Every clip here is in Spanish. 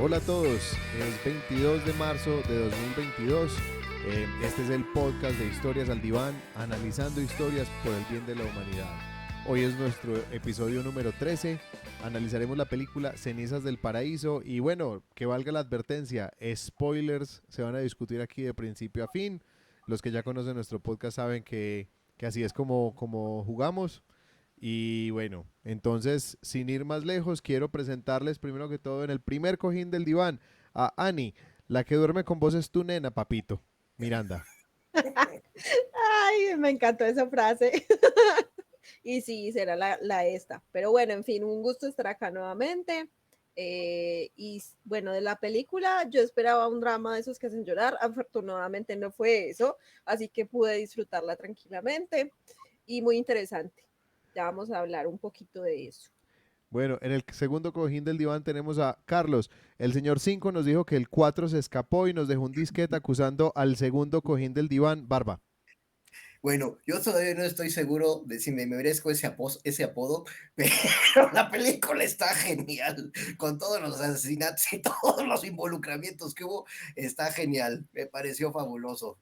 Hola a todos, es 22 de marzo de 2022. Este es el podcast de Historias al Diván, analizando historias por el bien de la humanidad. Hoy es nuestro episodio número 13. Analizaremos la película Cenizas del Paraíso y bueno, que valga la advertencia, spoilers se van a discutir aquí de principio a fin. Los que ya conocen nuestro podcast saben que así es como jugamos. Y bueno, entonces, sin ir más lejos, quiero presentarles primero que todo en el primer cojín del diván a Annie, la que duerme con vos es tu nena, papito. Miranda. Ay, me encantó esa frase. Y sí, será la esta. Pero bueno, en fin, un gusto estar acá nuevamente. Bueno, de la película yo esperaba un drama de esos que hacen llorar. Afortunadamente no fue eso, así que pude disfrutarla tranquilamente y muy interesante. Ya vamos a hablar un poquito de eso. Bueno, en el segundo cojín del diván tenemos a Carlos. El señor 5 nos dijo que el 4 se escapó y nos dejó un disquete acusando al segundo cojín del diván, Barba. Bueno, yo todavía no estoy seguro de si me merezco ese apodo, pero la película está genial, con todos los asesinatos y todos los involucramientos que hubo, está genial, me pareció fabuloso.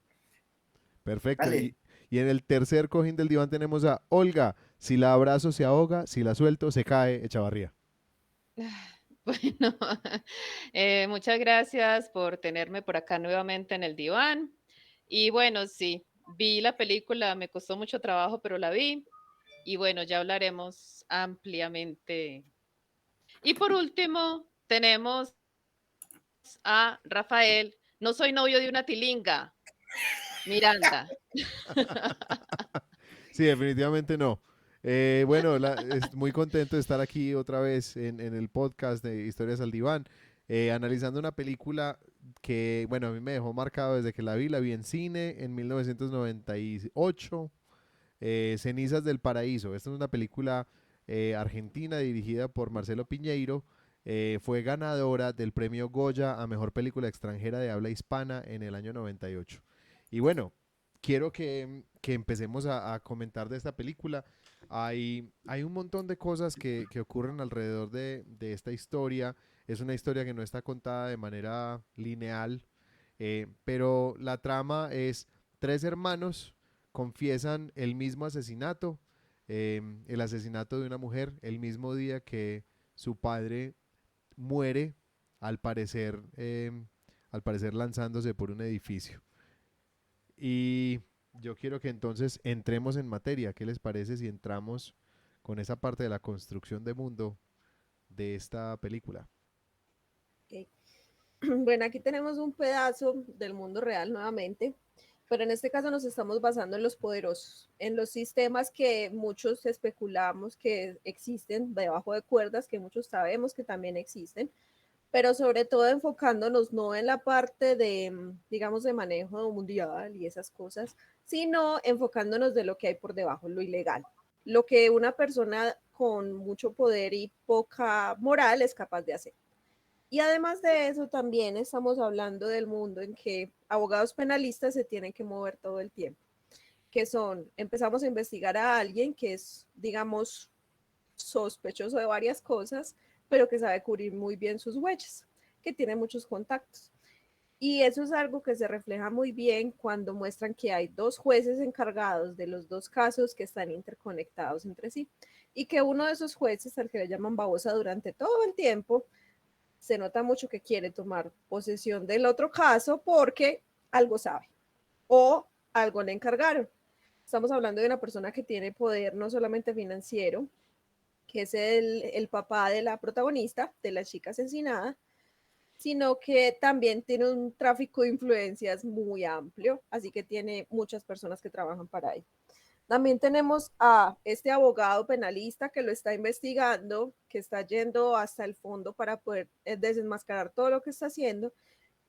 Perfecto. Dale. Y en el tercer cojín del diván tenemos a Olga. Si la abrazo se ahoga, si la suelto se cae, Echavarría. Bueno, muchas gracias por tenerme por acá nuevamente en el diván. Y bueno, sí, vi la película, me costó mucho trabajo, pero la vi. Y bueno, ya hablaremos ampliamente. Y por último, tenemos a Rafael. No soy novio de una tilinga, Miranda. Sí, definitivamente no. Bueno, muy contento de estar aquí otra vez en el podcast de Historias al Diván, analizando una película que, bueno, a mí me dejó marcado desde que la vi en cine en 1998, Cenizas del Paraíso. Esta es una película argentina dirigida por Marcelo Piñeiro. Fue ganadora del premio Goya a Mejor Película Extranjera de Habla Hispana en el año 98. Y bueno, quiero que empecemos a comentar de esta película. Hay un montón de cosas que ocurren alrededor de esta historia. Es una historia que no está contada de manera lineal, pero la trama es tres hermanos confiesan el mismo asesinato, el asesinato de una mujer, el mismo día que su padre muere, al parecer, al parecer lanzándose por un edificio. Y yo quiero que entonces entremos en materia. ¿Qué les parece si entramos con esa parte de la construcción de mundo de esta película? Ok. Bueno, aquí tenemos un pedazo del mundo real nuevamente, pero en este caso nos estamos basando en los poderosos, en los sistemas que muchos especulamos que existen debajo de cuerdas, que muchos sabemos que también existen, pero sobre todo enfocándonos no en la parte de, digamos, de manejo mundial y esas cosas, sino enfocándonos de lo que hay por debajo, lo ilegal, lo que una persona con mucho poder y poca moral es capaz de hacer. Y además de eso, también estamos hablando del mundo en que abogados penalistas se tienen que mover todo el tiempo, que son, empezamos a investigar a alguien que es, digamos, sospechoso de varias cosas, pero que sabe cubrir muy bien sus huellas, que tiene muchos contactos. Y eso es algo que se refleja muy bien cuando muestran que hay dos jueces encargados de los dos casos que están interconectados entre sí. Y que uno de esos jueces, al que le llaman babosa durante todo el tiempo, se nota mucho que quiere tomar posesión del otro caso porque algo sabe o algo le encargaron. Estamos hablando de una persona que tiene poder no solamente financiero, que es el papá de la protagonista, de la chica asesinada, sino que también tiene un tráfico de influencias muy amplio, así que tiene muchas personas que trabajan para él. También tenemos a este abogado penalista que lo está investigando, que está yendo hasta el fondo para poder desenmascarar todo lo que está haciendo,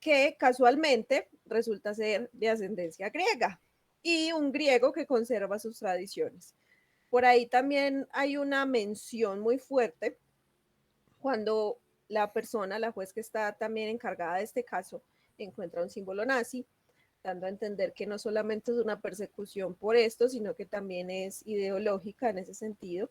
que casualmente resulta ser de ascendencia griega y un griego que conserva sus tradiciones. Por ahí también hay una mención muy fuerte cuando la persona, la juez que está también encargada de este caso, encuentra un símbolo nazi, dando a entender que no solamente es una persecución por esto, sino que también es ideológica en ese sentido,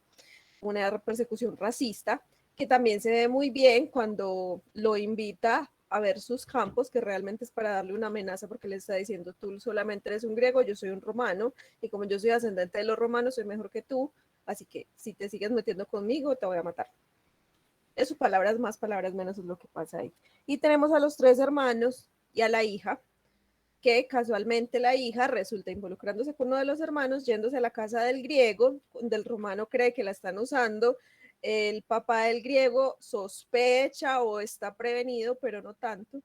una persecución racista que también se ve muy bien cuando lo invita a ver sus campos, que realmente es para darle una amenaza porque le está diciendo, tú solamente eres un griego, yo soy un romano, y como yo soy ascendente de los romanos, soy mejor que tú, así que si te sigues metiendo conmigo, te voy a matar. Eso, palabras más, palabras menos, es lo que pasa ahí. Y tenemos a los 3 hermanos y a la hija, que casualmente la hija resulta involucrándose con uno de los hermanos, yéndose a la casa del griego, del romano cree que la están usando, el papá del griego sospecha o está prevenido, pero no tanto,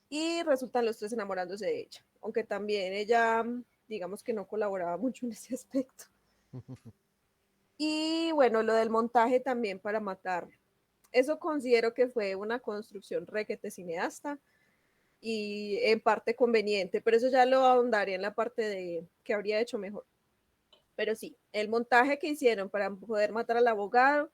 y resultan los 3 enamorándose de ella, aunque también ella, digamos que no colaboraba mucho en ese aspecto. Y bueno, lo del montaje también para matarlo. Eso considero que fue una construcción requete cineasta y en parte conveniente, pero eso ya lo ahondaría en la parte de que habría hecho mejor. Pero sí, el montaje que hicieron para poder matar al abogado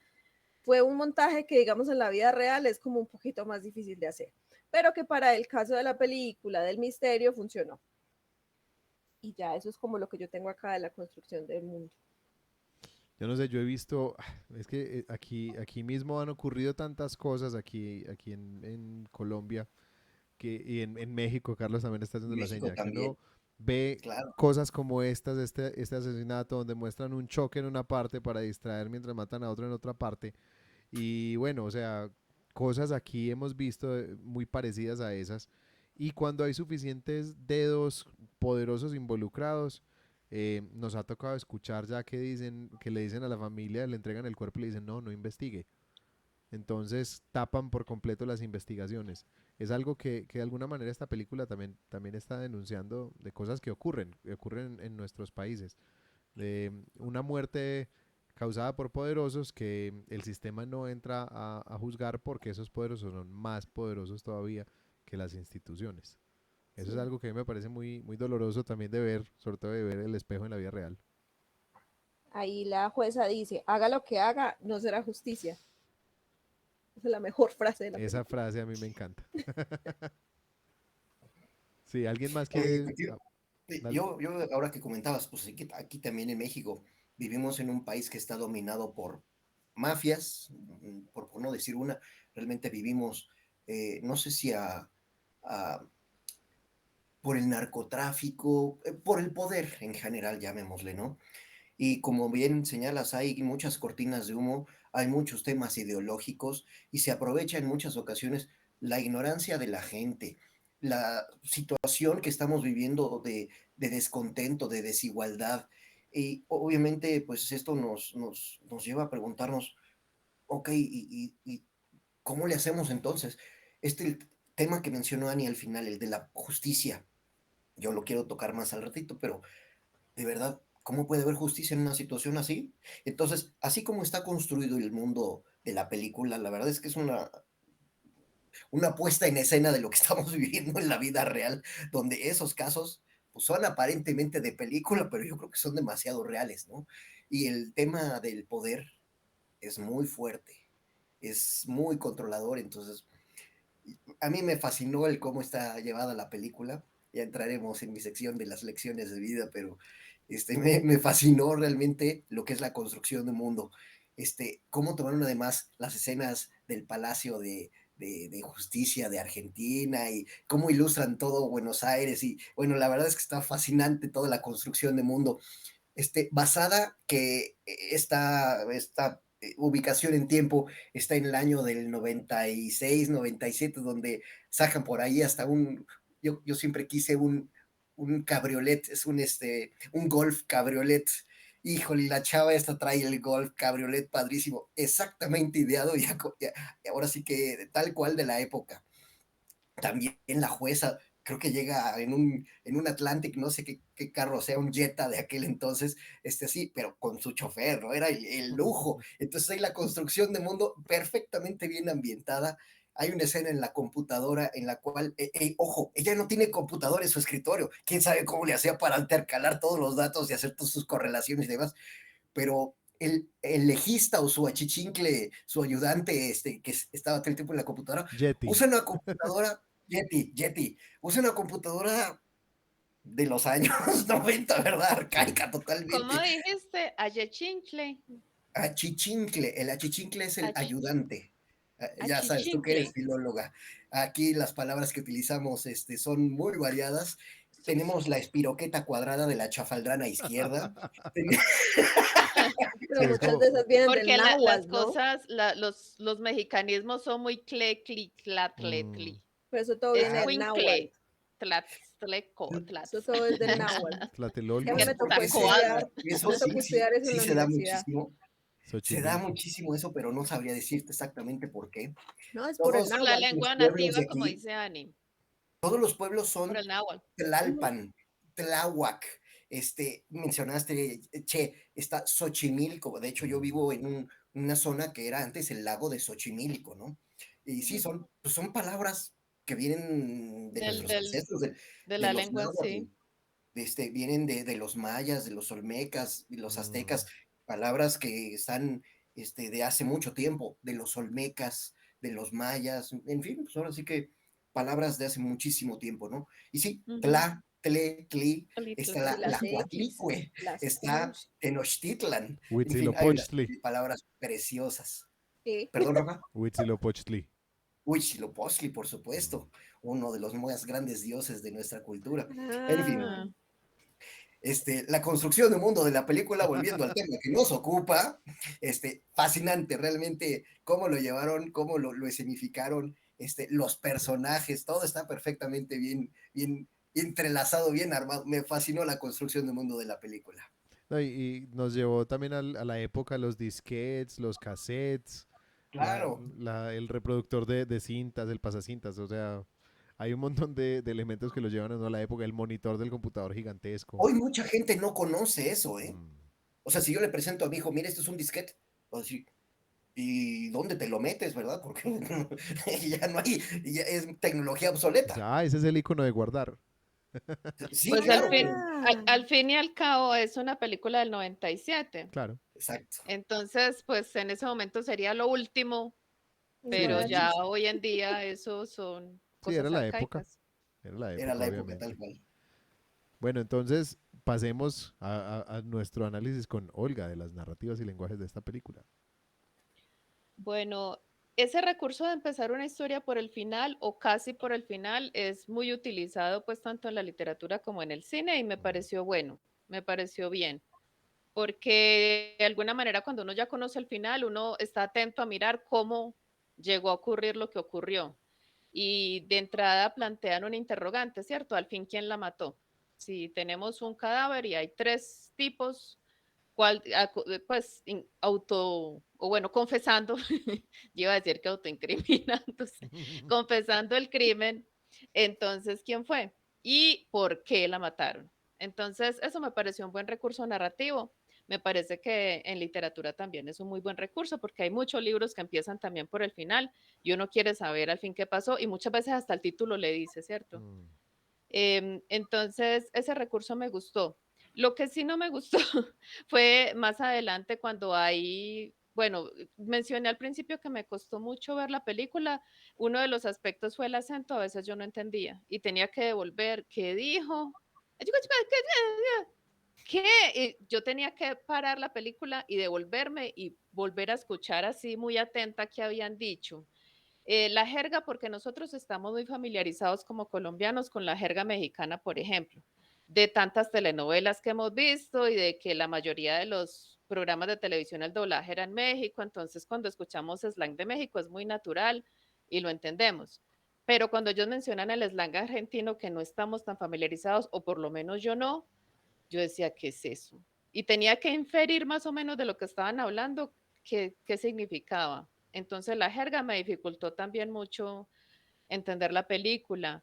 fue un montaje que, digamos, en la vida real es como un poquito más difícil de hacer, pero que para el caso de la película, del misterio, funcionó. Y ya eso es como lo que yo tengo acá de la construcción del mundo. Yo no sé, yo he visto, es que aquí mismo han ocurrido tantas cosas, aquí en Colombia, y en México, Carlos también está haciendo la México señal, que también, uno ve claro. cosas como estas, este asesinato, donde muestran un choque en una parte para distraer mientras matan a otro en otra parte. Y bueno, o sea, cosas aquí hemos visto muy parecidas a esas. Y cuando hay suficientes dedos poderosos involucrados, nos ha tocado escuchar ya que dicen, que le dicen a la familia, le entregan el cuerpo y le dicen, no, no investigue. Entonces tapan por completo las investigaciones. Es algo que de alguna manera esta película también está denunciando de cosas que ocurren en nuestros países. De una muerte causada por poderosos que el sistema no entra a juzgar porque esos poderosos son más poderosos todavía que las instituciones. Eso es Sí. algo que a mí me parece muy doloroso también de ver, sobre todo de ver el espejo en la vida real. Ahí la jueza dice, haga lo que haga, no será justicia. Esa es la mejor frase de la Esa película. frase a mí me encanta. Sí, ¿alguien más quiere? Efectivamente, Ah, dale. yo ahora que comentabas, pues aquí también en México vivimos en un país que está dominado por mafias, por no decir una, realmente vivimos, no sé si a- por el narcotráfico, por el poder en general, llamémosle, ¿no? Y como bien señalas, hay muchas cortinas de humo, hay muchos temas ideológicos y se aprovecha en muchas ocasiones la ignorancia de la gente, la situación que estamos viviendo de descontento, de desigualdad. Y obviamente, pues esto nos lleva a preguntarnos, ok, ¿y cómo le hacemos entonces? Este tema que mencionó Ani al final, el de la justicia, yo lo quiero tocar más al ratito, pero de verdad, ¿cómo puede haber justicia en una situación así? Entonces, así como está construido el mundo de la película, la verdad es que es una puesta en escena de lo que estamos viviendo en la vida real, donde esos casos pues, son aparentemente de película, pero yo creo que son demasiado reales, ¿no? Y el tema del poder es muy fuerte, es muy controlador, entonces a mí me fascinó el cómo está llevada la película. Ya entraremos en mi sección de las lecciones de vida, pero me fascinó realmente lo que es la construcción de mundo. Cómo tomaron además las escenas del Palacio de Justicia de Argentina y cómo ilustran todo Buenos Aires. Y bueno, la verdad es que está fascinante toda la construcción de mundo basada que esta ubicación en tiempo está en el año del 96, 97, donde sacan por ahí hasta yo siempre quise un cabriolet, es un Golf cabriolet. Híjole, la chava esta trae el Golf cabriolet padrísimo, exactamente ideado y ahora sí que tal cual de la época. También la jueza, creo que llega en un Atlantic, no sé qué carro sea, un Jetta de aquel entonces, sí, pero con su chofer, ¿no? Era el lujo. Entonces hay la construcción de mundo perfectamente bien ambientada. Hay una escena en la computadora en la cual, ojo, ella no tiene computadora en su escritorio. Quién sabe cómo le hacía para intercalar todos los datos y hacer todas sus correlaciones y demás, pero el legista o su achichincle, su ayudante, que estaba todo el tiempo en la computadora, Yeti. usa una computadora Yeti, usa una computadora de los años 90, ¿verdad? Arcaica ¿Cómo totalmente. dijiste? Ayechincle. Achichincle. El achichincle es el Achi- ayudante. Ya sabes, tú que eres Achichincle. filóloga. Aquí las palabras que utilizamos son muy variadas. Tenemos la espiroqueta cuadrada de la chafaldrana izquierda. Ten- Sí, Pero es muchas como, de esas vienen del Porque las náhuatl, ¿no? cosas, los mexicanismos son muy cle, cli, mm, tlatletli. Pero eso todo Es viene Ah, del náhuatl. cuincle, tlatzleco, Eso tlats. todo es del eso, náhuatl. Es que a mí Tlatelolco, me eso, tocó Quetzalcóatl. estudiar, eso me tocó sí, sí, estudiar eso en sí la se da universidad. muchísimo. Se da Xochimilco. muchísimo eso, pero no sabría decirte exactamente por qué. No, es por el Todos Por la náhuatl. los lengua pueblos de nativa, como aquí, dice Ani, todos los pueblos por son el náhuatl. Ujú. Tlalpan, Tláhuac, mencionaste, che, está Xochimilco. De hecho, yo Mm. vivo en una zona que era antes el lago de Xochimilco, ¿no? Y sí, Ujú. pues son palabras que vienen de Del, nuestros del, ancestros, de de la los lengua en náhuatl, sí. vienen de los mayas, de los olmecas, de los Mm. aztecas, palabras que están de hace mucho tiempo, de los olmecas, de los mayas, en fin, pues ahora sí que palabras de hace muchísimo tiempo, ¿no? Y sí, Ujú. tla, tle, tli, está Y las la X, cuatlicue, las está Q. Tenochtitlan, en fin, hay unas Huitzilopochtli. palabras preciosas. Sí. ¿Perdón, Rafa? Huitzilopochtli. Huitzilopochtli, por Mm. supuesto, uno de los más grandes dioses de nuestra cultura. En fin, Ah, Ah, la construcción de mundo de la película, volviendo al tema que nos ocupa, fascinante, realmente cómo lo llevaron, cómo lo escenificaron, los personajes, todo está perfectamente bien, bien entrelazado, bien armado. Me fascinó la construcción de mundo de la película. No, y nos llevó también a la época los disquetes, los cassettes, Claro, el reproductor de cintas, el pasacintas. O sea, hay un montón de elementos que lo llevan a uno a la época. El monitor del computador gigantesco. hoy mucha gente no conoce eso, ¿eh? Mm. O sea, si yo le presento a mi hijo, mira, esto es un disquete, va a decir, ¿y dónde te lo metes, verdad? Porque ya no hay, ya es tecnología O obsoleta. sea, ese es el icono de guardar. Sí, pues claro, pero ah, al fin y al cabo es una película del 97. Claro. exacto. Entonces, pues en ese momento sería lo último, pero exacto. Sí, ya hoy en día eso son Sí, era cosas la época. arcaicas. Era la era época, la época tal obviamente. cual. Bueno, entonces pasemos a nuestro análisis con Olga de las narrativas y lenguajes de esta película. Bueno, ese recurso de empezar una historia por el final o casi por el final es muy utilizado pues tanto en la literatura como en el cine y me Mm. pareció bueno, me pareció bien, porque de alguna manera cuando uno ya conoce el final, uno está atento a mirar cómo llegó a ocurrir lo que ocurrió. Y de entrada plantean un interrogante, ¿cierto? Al fin, ¿quién la mató? Si tenemos un cadáver y hay tres tipos, ¿cuál, pues, auto, o bueno, confesando, yo iba a decir que autoincriminándose, confesando el crimen, entonces, ¿quién fue? ¿Y por qué la mataron? Entonces, eso me pareció un buen recurso narrativo. Me parece que en literatura también es un muy buen recurso porque hay muchos libros que empiezan también por el final y uno quiere saber al fin qué pasó y muchas veces hasta el título le dice, ¿cierto? Mm. Entonces, ese recurso me gustó. Lo que sí no me gustó fue más adelante cuando hay, bueno, mencioné al principio que me costó mucho ver la película. Uno de los aspectos fue el acento, a veces yo no entendía y tenía que devolver qué dijo. ¿Qué? Y yo tenía que parar la película y devolverme y volver a escuchar así muy atenta qué habían dicho. La jerga, porque nosotros estamos muy familiarizados como colombianos con la jerga mexicana, por ejemplo, de tantas telenovelas que hemos visto y de que la mayoría de los programas de televisión el doblaje era en México, entonces cuando escuchamos slang de México es muy natural y lo entendemos. Pero cuando ellos mencionan el slang argentino que no estamos tan familiarizados, o por lo menos yo no, yo decía, ¿qué es eso? Y tenía que inferir más o menos de lo que estaban hablando, qué significaba. Entonces la jerga me dificultó también mucho entender la película.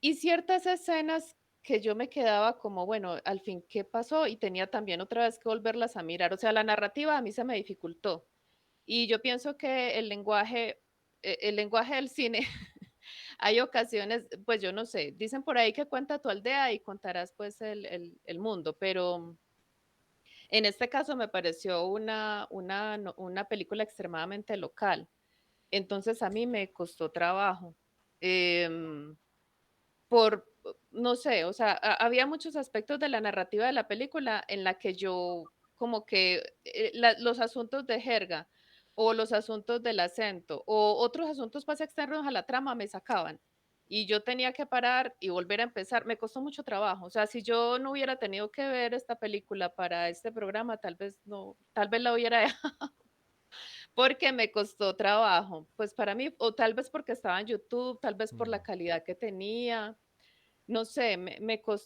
Y ciertas escenas que yo me quedaba como, bueno, al fin, ¿qué pasó? Y tenía también otra vez que volverlas a mirar. O sea, la narrativa a mí se me dificultó. Y yo pienso que el lenguaje del cine, hay ocasiones, pues yo no sé, dicen por ahí que cuenta tu aldea y contarás pues el mundo, pero en este caso me pareció una película extremadamente local. Entonces a mí me costó trabajo. Em, no sé, o sea, había muchos aspectos de la narrativa de la película en la que yo como que los asuntos de jerga o los asuntos del acento o otros asuntos más externos a la trama me sacaban. Y yo tenía que parar y volver a empezar. Me costó mucho trabajo. O sea, si yo no hubiera tenido que ver esta película para este programa, tal vez no, tal vez la hubiera dejado porque me costó trabajo. Pues para mí, o tal vez porque estaba en YouTube, tal vez por la Mm. calidad que tenía, no sé,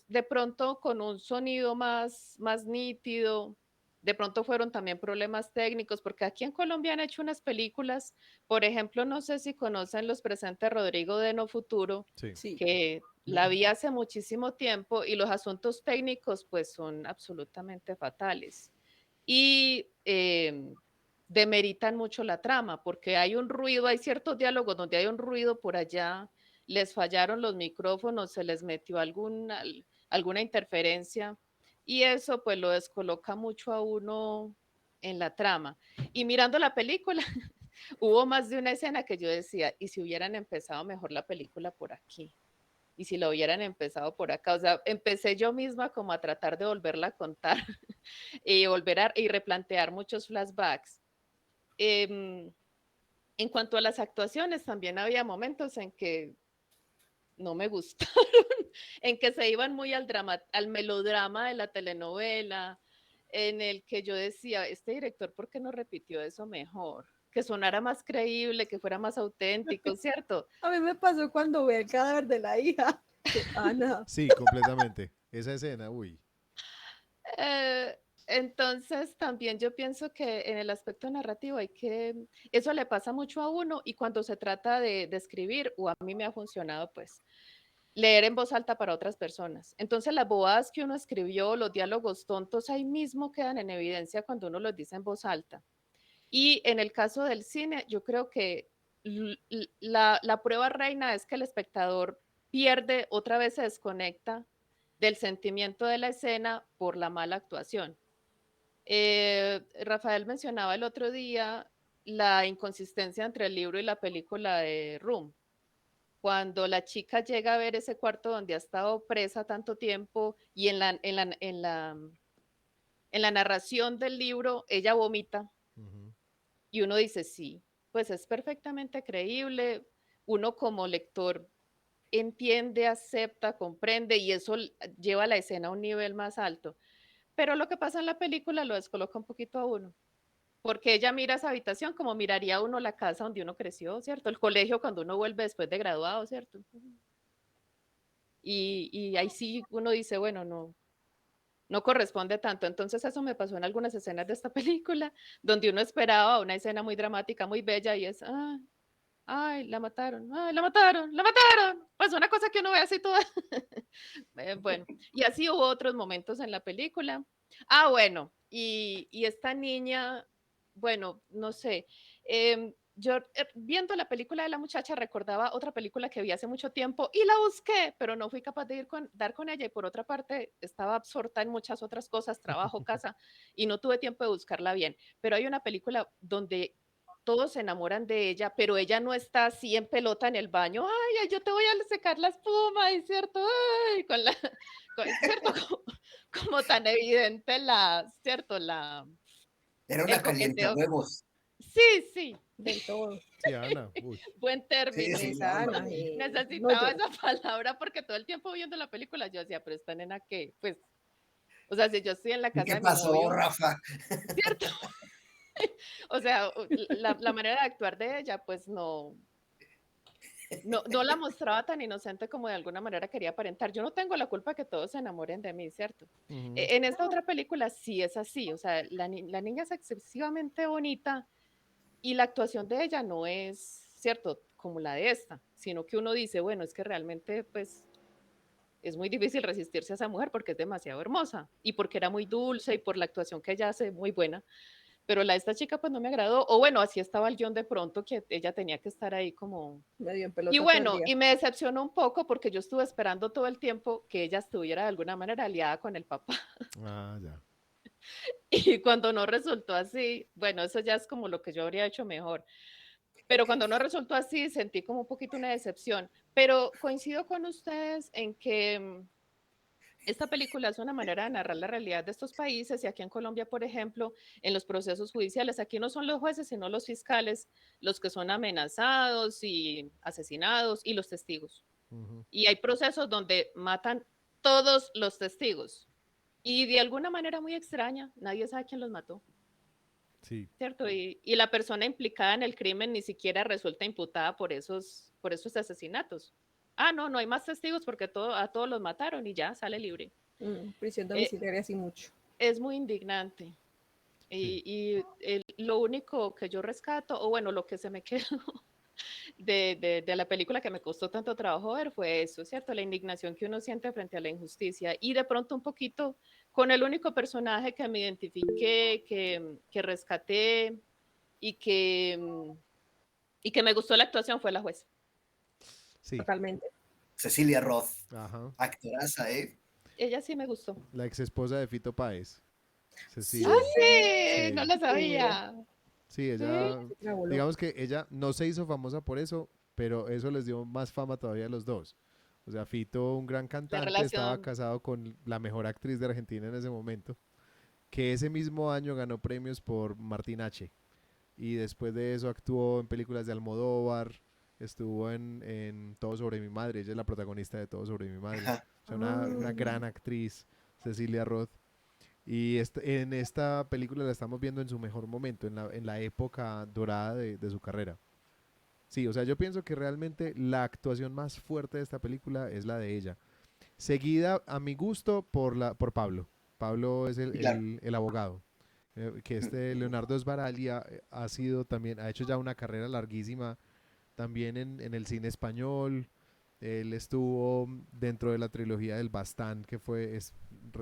de pronto con un sonido más nítido, de pronto fueron también problemas técnicos, porque aquí en Colombia han hecho unas películas, por ejemplo, no sé si conocen Los Presentes Rodrigo de No Futuro, Sí. Sí. que la vi hace muchísimo tiempo y los asuntos técnicos pues son absolutamente fatales. Y demeritan mucho la trama, porque hay un ruido, hay ciertos diálogos donde hay un ruido por allá, les fallaron los micrófonos, se les metió alguna interferencia y eso pues lo descoloca mucho a uno en la trama. Y mirando la película, hubo más de una escena que yo decía, ¿y si hubieran empezado mejor la película por aquí? ¿Y si lo hubieran empezado por acá? O sea, empecé yo misma como a tratar de volverla a contar y y replantear muchos flashbacks. Eh, en cuanto a las actuaciones, también había momentos en que no me gustaron, en que se iban muy al melodrama de la telenovela, en el que yo decía, este director, ¿por qué no repitió eso mejor? Que sonara más creíble, que fuera más auténtico, ¿cierto? A mí me pasó cuando vi el cadáver de la hija de Ana. Sí, completamente. Esa escena, uy. Eh, entonces, también yo pienso que en el aspecto narrativo eso le pasa mucho a uno y cuando se trata de escribir, o a mí me ha funcionado, pues, leer en voz alta para otras personas. Entonces, las bobadas que uno escribió, los diálogos tontos, ahí mismo quedan en evidencia cuando uno los dice en voz alta. Y en el caso del cine, yo creo que la prueba reina es que el espectador pierde, otra vez se desconecta del sentimiento de la escena por la mala actuación. Rafael mencionaba el otro día la inconsistencia entre el libro y la película de Room. Cuando la chica llega a ver ese cuarto donde ha estado presa tanto tiempo y en la narración del libro ella vomita Ujú. y uno dice, sí, pues es perfectamente creíble. Uno como lector entiende, acepta, comprende y eso lleva la escena a un nivel más alto. Pero lo que pasa en la película lo descoloca un poquito a uno, porque ella mira esa habitación como miraría uno la casa donde uno creció, ¿cierto? El colegio cuando uno vuelve después de graduado, ¿cierto? Y ahí sí uno dice, bueno, no, no corresponde tanto. Entonces eso me pasó en algunas escenas de esta película, donde uno esperaba una escena muy dramática, muy bella y es, ay, la mataron, ay, la mataron, la mataron. Pues una cosa que uno ve así toda. Bueno, y así hubo otros momentos en la película. Bueno, y esta niña, bueno, no sé, yo viendo la película de la muchacha recordaba otra película que vi hace mucho tiempo y la busqué, pero no fui capaz de dar con ella y por otra parte estaba absorta en muchas otras cosas, trabajo, casa, y no tuve tiempo de buscarla bien. Pero hay una película donde todos se enamoran de ella, pero ella no está así en pelota en el baño, ay, yo te voy a secar la espuma, ¿es cierto? Ay, ¿cierto? Como tan evidente ¿cierto? Era El una coqueteo. calientahuevos. Sí, sí, Del todo. Sí, Ana, uy. buen Sí, término. sí, no, Esa no, Ana. no. No, Necesitaba esa palabra porque todo el tiempo viendo la película yo decía, pero esta nena qué, pues, o sea, si yo estoy en la ¿Y casa qué de mi pasó, novio, Rafa? ¿cierto? O sea, la manera de actuar de ella, pues no la mostraba tan inocente como de alguna manera quería aparentar. Yo no tengo la culpa que todos se enamoren de mí, ¿cierto? Ujú. En esta otra película sí es así, o sea, la niña es excesivamente bonita y la actuación de ella no es, ¿cierto? Como la de esta, sino que uno dice, bueno, es que realmente, pues, es muy difícil resistirse a esa mujer porque es demasiado hermosa y porque era muy dulce y por la actuación que ella hace muy buena. Pero la de esta chica pues no me agradó, o bueno, así estaba el guión de pronto que ella tenía que estar ahí como medio en y pelota todo el bueno, día. y me decepcionó un poco porque yo estuve esperando todo el tiempo que ella estuviera de alguna manera aliada con el papá. Ah, ya. Y cuando no resultó así, bueno, eso ya es como lo que yo habría hecho mejor. Pero cuando no resultó así, sentí como un poquito una decepción. Pero coincido con ustedes en que Esta película es una manera de narrar la realidad de estos países y aquí en Colombia, por ejemplo, en los procesos judiciales, aquí no son los jueces, sino los fiscales los que son amenazados y asesinados y los testigos. Ujú. Y hay procesos donde matan todos los testigos y de alguna manera muy extraña, nadie sabe quién los mató, Sí, ¿cierto? Y la persona implicada en el crimen ni siquiera resulta imputada por esos asesinatos. Ah, no, no hay más testigos porque a todos los mataron y ya sale libre. Prisión Eh, domiciliaria sí mucho. es muy indignante. sí. Lo único que yo rescato, o bueno, lo que se me quedó de la película que me costó tanto trabajo ver fue eso, ¿cierto? La indignación que uno siente frente a la injusticia y de pronto un poquito con el único personaje que me identifiqué, que rescaté y y que me gustó la actuación fue la jueza. Sí, Totalmente. Cecilia Roth, ajá. actoraza, ¿eh? Ella sí me gustó. La ex esposa de Fito Páez, Sí, Cecilia. No Sí, lo divina. sabía. sí, Sí, ella, La voló. digamos que ella no se hizo famosa por eso, pero eso les dio más fama todavía a los dos. O sea, Fito, un gran la cantante, estaba relación. casado con la mejor actriz de Argentina en ese momento, que ese mismo año ganó premios por Martín H. Y después de eso actuó en películas de Almodóvar, estuvo en Todo sobre mi madre, ella es la protagonista de Todo sobre mi madre. Ajá. O sea, una Ah, gran actriz, Cecilia Roth. Y en esta película la estamos viendo en su mejor momento, en la época dorada de su carrera. Sí, o sea, yo pienso que realmente la actuación más fuerte de esta película es la de ella. Seguida, a mi gusto, por Pablo. Pablo es Sí, claro. el abogado. Que este Leonardo Sbaraglia ha sido también, ha hecho ya una carrera larguísima también en el cine español. Él estuvo dentro de la trilogía del Bastán, que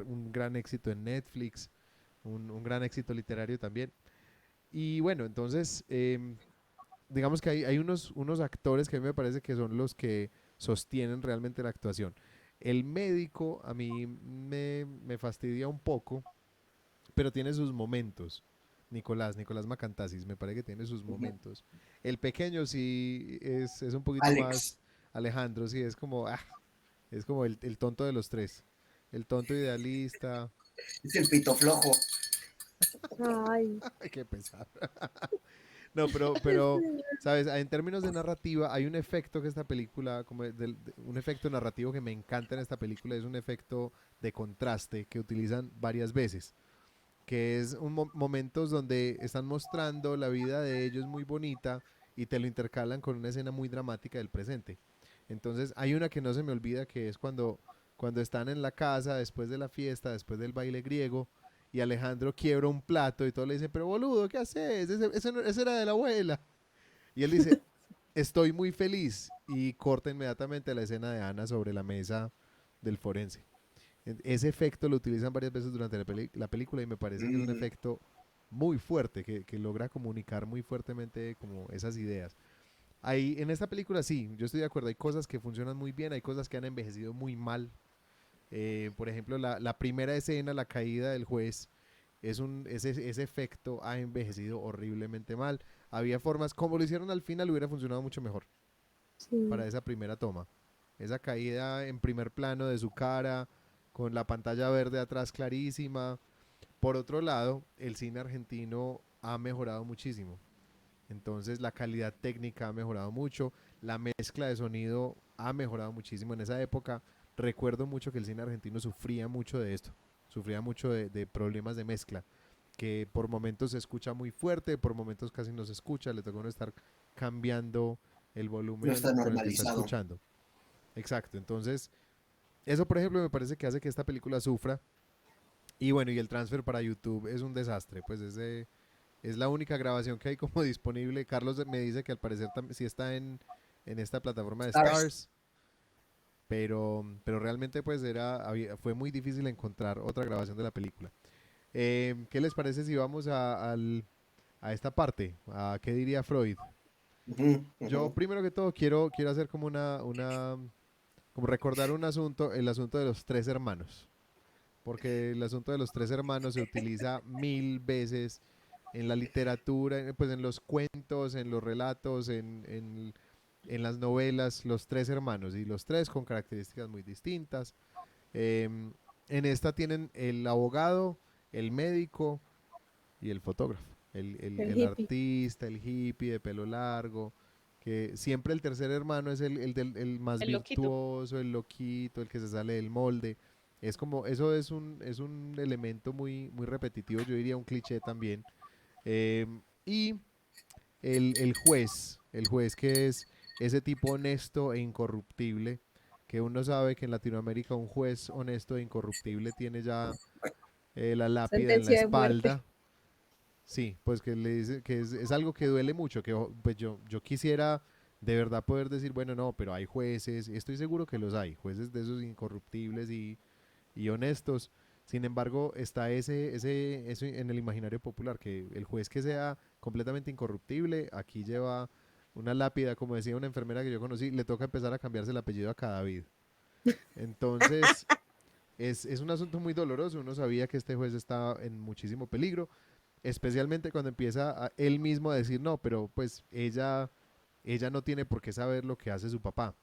un gran éxito en Netflix, un gran éxito literario también. Y bueno, entonces, digamos que hay unos actores que a mí me parece que son los que sostienen realmente la actuación. El médico a mí me fastidia un poco, pero tiene sus momentos. Nicolás Macantasis, me parece que tiene sus Ujú. momentos. El pequeño sí es un poquito más, Alex, Alejandro sí es como el tonto de los tres. El tonto idealista. es el pito flojo. ay, Ay, qué pesar. No, pero, ¿sabes? En términos de narrativa, hay un efecto que esta película, un efecto narrativo que me encanta en esta película, es un efecto de contraste que utilizan varias veces, que es momentos donde están mostrando la vida de ellos muy bonita y te lo intercalan con una escena muy dramática del presente. Entonces, hay una que no se me olvida, que es cuando están en la casa, después de la fiesta, después del baile griego, y Alejandro quiebra un plato y todos le dicen, pero boludo, ¿qué haces? Ese era de la abuela. Y él dice, estoy muy feliz. Y corta inmediatamente la escena de Ana sobre la mesa del forense. Ese efecto lo utilizan varias veces durante la película y me parece que es un Mm, efecto muy fuerte, que logra comunicar muy fuertemente como esas ideas. En esta película sí, yo estoy de acuerdo, hay cosas que funcionan muy bien, hay cosas que han envejecido muy mal. Por ejemplo, la primera escena, la caída del juez, ese efecto ha envejecido horriblemente mal. Había formas, como lo hicieron al final, hubiera funcionado mucho mejor sí. para esa primera toma. Esa caída en primer plano de su cara, con la pantalla verde atrás clarísima. Por otro lado, el cine argentino ha mejorado muchísimo. Entonces la calidad técnica ha mejorado mucho, la mezcla de sonido ha mejorado muchísimo. En esa época recuerdo mucho que el cine argentino sufría mucho de esto, sufría mucho de problemas de mezcla, que por momentos se escucha muy fuerte, por momentos casi no se escucha, le toca a uno estar cambiando el no está volumen con el que está normalizado. escuchando. Exacto, entonces eso por ejemplo me parece que hace que esta película sufra. Y bueno, y el transfer para YouTube es un desastre, pues es la única grabación que hay como disponible. Carlos me dice que al parecer sí está en esta plataforma de Stars. Stars, pero realmente pues fue muy difícil encontrar otra grabación de la película. ¿Qué les parece si vamos a esta parte? ¿A qué diría Freud? Ujú, Yo ujú. primero que todo quiero hacer como como recordar el asunto de los tres hermanos, porque el asunto de los tres hermanos se utiliza mil veces en la literatura, pues en los cuentos, en los relatos, en las novelas, los tres hermanos, y los tres con características muy distintas. Em, En esta tienen el abogado, el médico y el fotógrafo. El El hippie. artista, el hippie de pelo largo, que siempre el tercer hermano es el más El loquito. virtuoso, el loquito, el que se sale del molde. Es como, eso es un elemento muy repetitivo, yo diría un cliché también. Y el juez que es ese tipo honesto e incorruptible, que uno sabe que en Latinoamérica un juez honesto e incorruptible tiene ya la lápida en la Sentencia de muerte. espalda. Sí, pues que le dice que es algo que duele mucho, que pues yo quisiera de verdad poder decir, bueno, no, pero hay jueces, estoy seguro que los hay, jueces de esos incorruptibles y honestos. Sin embargo, está eso en el imaginario popular, que el juez que sea completamente incorruptible, aquí lleva una lápida, como decía una enfermera que yo conocí, le toca empezar a cambiarse el apellido a cada vida. Entonces, es un asunto muy doloroso, uno sabía que este juez estaba en muchísimo peligro, especialmente cuando empieza él mismo a decir, no, pero pues ella no tiene por qué saber lo que hace su papá.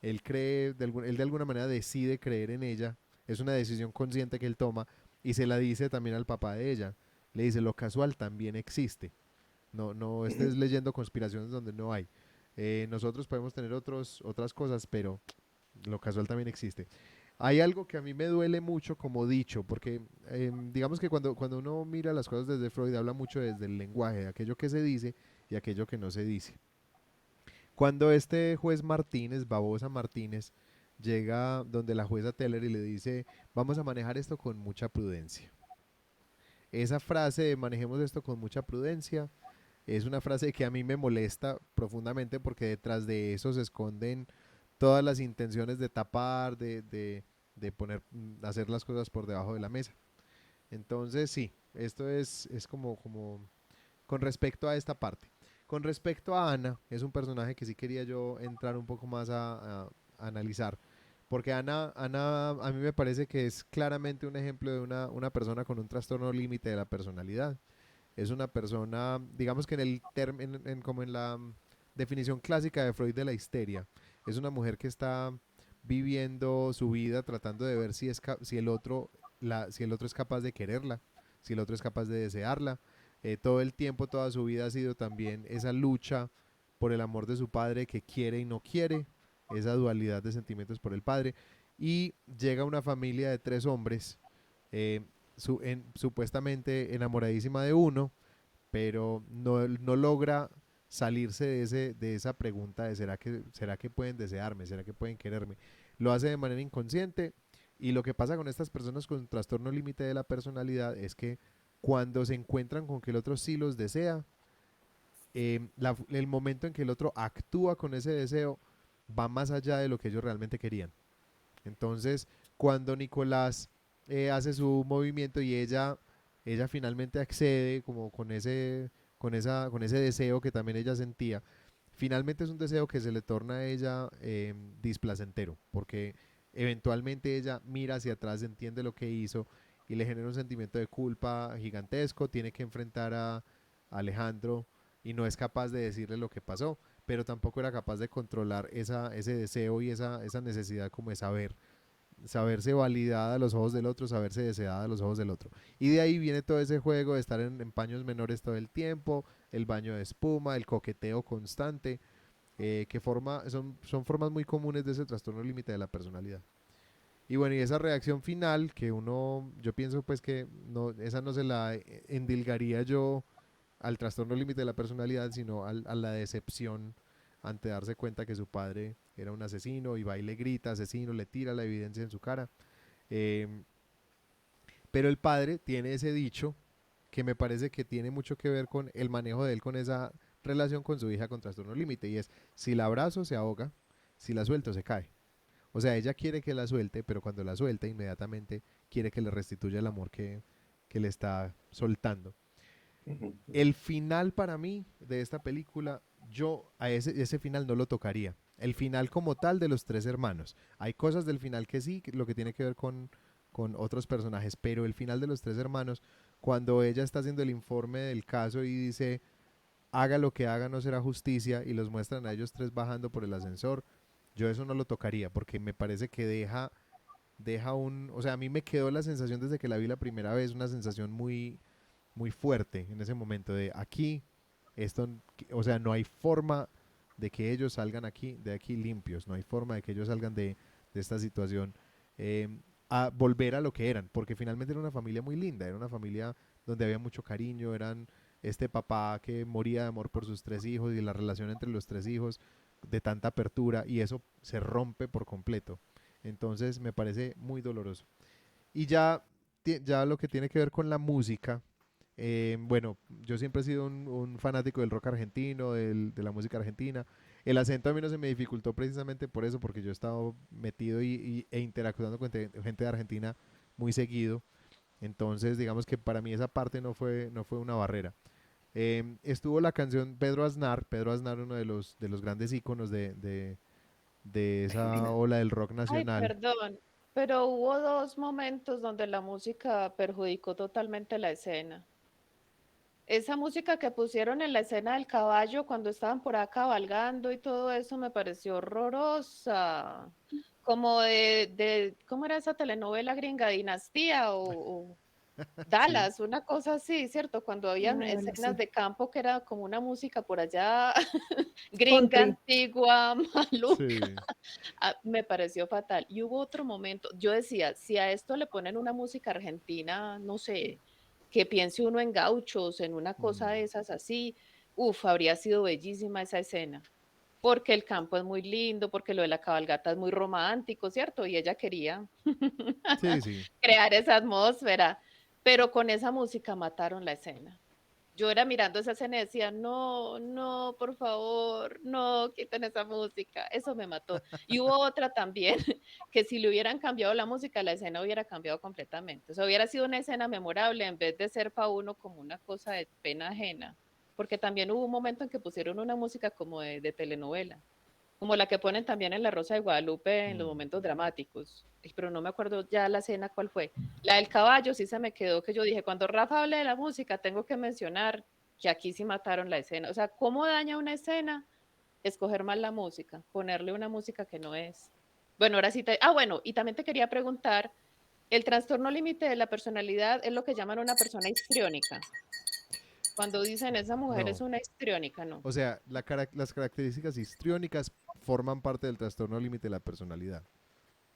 Él cree, él de alguna manera decide creer en ella, es una decisión consciente que él toma y se la dice también al papá de ella. Le dice, lo casual también existe. No estés leyendo conspiraciones donde no hay. Nosotros podemos tener otras cosas, pero lo casual también existe. Hay algo que a mí me duele mucho como dicho, porque digamos que cuando uno mira las cosas desde Freud, habla mucho desde el lenguaje, de aquello que se dice y aquello que no se dice. Cuando este juez Martínez, Babosa Martínez, llega donde la jueza Teller y le dice, vamos a manejar esto con mucha prudencia. Esa frase de manejemos esto con mucha prudencia es una frase que a mí me molesta profundamente porque detrás de eso se esconden todas las intenciones de tapar, de poner, hacer las cosas por debajo de la mesa. Entonces, sí, esto es como con respecto a esta parte. Con respecto a Ana, es un personaje que sí quería yo entrar un poco más a analizar. Porque Ana a mí me parece que es claramente un ejemplo de una persona con un trastorno límite de la personalidad. Es una persona, digamos que como en la definición clásica de Freud de la histeria, es una mujer que está viviendo su vida tratando de ver si el otro, si el otro es capaz de quererla, si el otro es capaz de desearla. Todo el tiempo, toda su vida ha sido también esa lucha por el amor de su padre que quiere y no quiere, esa dualidad de sentimientos por el padre. Y llega una familia de 3 hombres, eh, supuestamente enamoradísima de uno, pero no logra salirse de esa pregunta de será que pueden desearme, será que pueden quererme. Lo hace de manera inconsciente y lo que pasa con estas personas con trastorno límite de la personalidad es que cuando se encuentran con que el otro sí los desea, el momento en que el otro actúa con ese deseo va más allá de lo que ellos realmente querían. Entonces, cuando Nicolás hace su movimiento y ella finalmente accede como con ese deseo que también ella sentía, finalmente es un deseo que se le torna a ella displacentero, porque eventualmente ella mira hacia atrás, entiende lo que hizo y le genera un sentimiento de culpa gigantesco, tiene que enfrentar a Alejandro y no es capaz de decirle lo que pasó, pero tampoco era capaz de controlar ese deseo y esa necesidad como de saberse validada a los ojos del otro, saberse deseada a los ojos del otro. Y de ahí viene todo ese juego de estar en paños menores todo el tiempo, el baño de espuma, el coqueteo constante, son formas muy comunes de ese trastorno límite de la personalidad. Y bueno, y esa reacción final que yo pienso pues que esa no se la endilgaría yo al trastorno límite de la personalidad, sino a la decepción ante darse cuenta que su padre era un asesino y va y le grita asesino, le tira la evidencia en su cara. Eh, pero el padre tiene ese dicho que me parece que tiene mucho que ver con el manejo de él con esa relación con su hija con trastorno límite y es, si la abrazo se ahoga, si la suelto se cae. O sea, ella quiere que la suelte, pero cuando la suelta inmediatamente quiere que le restituya el amor que le está soltando. El final para mí de esta película, yo a ese final no lo tocaría. El final como tal de los 3 hermanos. Hay cosas del final que sí, lo que tiene que ver con otros personajes, pero el final de los 3 hermanos, cuando ella está haciendo el informe del caso y dice, haga lo que haga, no será justicia, y los muestran a ellos 3 bajando por el ascensor, yo eso no lo tocaría, porque me parece que deja deja o sea, a mí me quedó la sensación desde que la vi la primera vez, una sensación muy fuerte en ese momento de aquí, o sea, no hay forma de que ellos salgan de aquí limpios, no hay forma de que ellos salgan de esta situación eh, a volver a lo que eran, porque finalmente era una familia muy linda, era una familia donde había mucho cariño, eran este papá que moría de amor por sus tres hijos y la relación entre los tres hijos de tanta apertura y eso se rompe por completo. Entonces me parece muy doloroso. Y ya lo que tiene que ver con la música, bueno, yo siempre he sido un fanático del rock argentino, de la música argentina. El acento a mí no se me dificultó precisamente por eso, porque yo he estado metido e interactuando con gente de Argentina muy seguido. Entonces, digamos que para mí esa parte no fue una barrera. Estuvo la canción Pedro Aznar, uno de los grandes íconos de esa Argentina. ola del rock Ay, nacional. perdón, pero hubo dos momentos donde la música perjudicó totalmente la escena. Esa música que pusieron en la escena del caballo cuando estaban por acá cabalgando y todo eso me pareció horrorosa. Como ¿cómo era esa telenovela gringa? Dinastía o Sí, Dallas, una cosa así, ¿cierto? Cuando habían Ay, bueno, escenas sí. de campo que era como una música por allá gringa, Country. antigua, maluca. sí. Me pareció fatal. Y hubo otro momento, yo decía, si a esto le ponen una música argentina, no sé, que piense uno en gauchos, en una cosa de Mm, esas así, uf, habría sido bellísima esa escena. Porque el campo es muy lindo, porque lo de la cabalgata es muy romántico, ¿cierto? Y ella quería sí, sí. crear esa atmósfera, pero con esa música mataron la escena. Yo era mirando esa escena y decía, no, no, por favor, no, quiten esa música. Eso me mató. Y hubo otra también, que si le hubieran cambiado la música, la escena hubiera cambiado completamente. O sea, hubiera sido una escena memorable en vez de ser para uno como una cosa de pena ajena. Porque también hubo un momento en que pusieron una música como de telenovela, como la que ponen también en La Rosa de Guadalupe en los Mm. momentos dramáticos. Pero no me acuerdo ya la escena cuál fue. La del caballo sí se me quedó, que yo dije, cuando Rafa hable de la música, tengo que mencionar que aquí sí mataron la escena. O sea, ¿cómo daña una escena? Escoger mal la música, ponerle una música que no es. Bueno, ahora sí bueno, y también te quería preguntar, el trastorno límite de la personalidad es lo que llaman una persona histriónica. Cuando dicen esa mujer es No. una histriónica, ¿no? O sea, las características histriónicas forman parte del trastorno límite de la personalidad,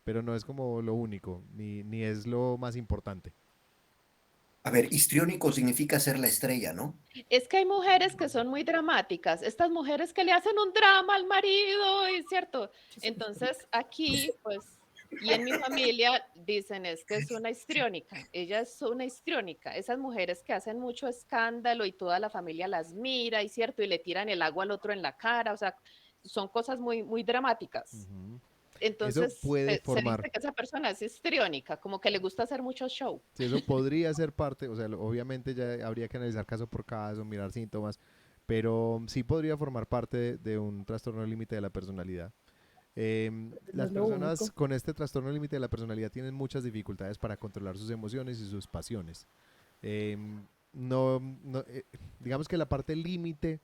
pero no es como lo único, ni es lo más importante. A ver, histriónico significa ser la estrella, ¿no? Es que hay mujeres que son muy dramáticas, estas mujeres que le hacen un drama al marido, y cierto. Entonces, aquí, pues, y en mi familia dicen es que es una histriónica, ella es una histriónica, esas mujeres que hacen mucho escándalo y toda la familia las mira, y cierto, y le tiran el agua al otro en la cara, o sea, son cosas muy, muy dramáticas. Ujú. Eso Entonces, puede se formar, dice que esa persona es histriónica, como que le gusta hacer mucho show. si eso podría ser parte, o sea, obviamente ya habría que analizar caso por caso, mirar síntomas, pero sí podría formar parte de un trastorno límite de la personalidad. No Las es lo personas único. con este trastorno límite de la personalidad tienen muchas dificultades para controlar sus emociones y sus pasiones. Digamos que la parte límite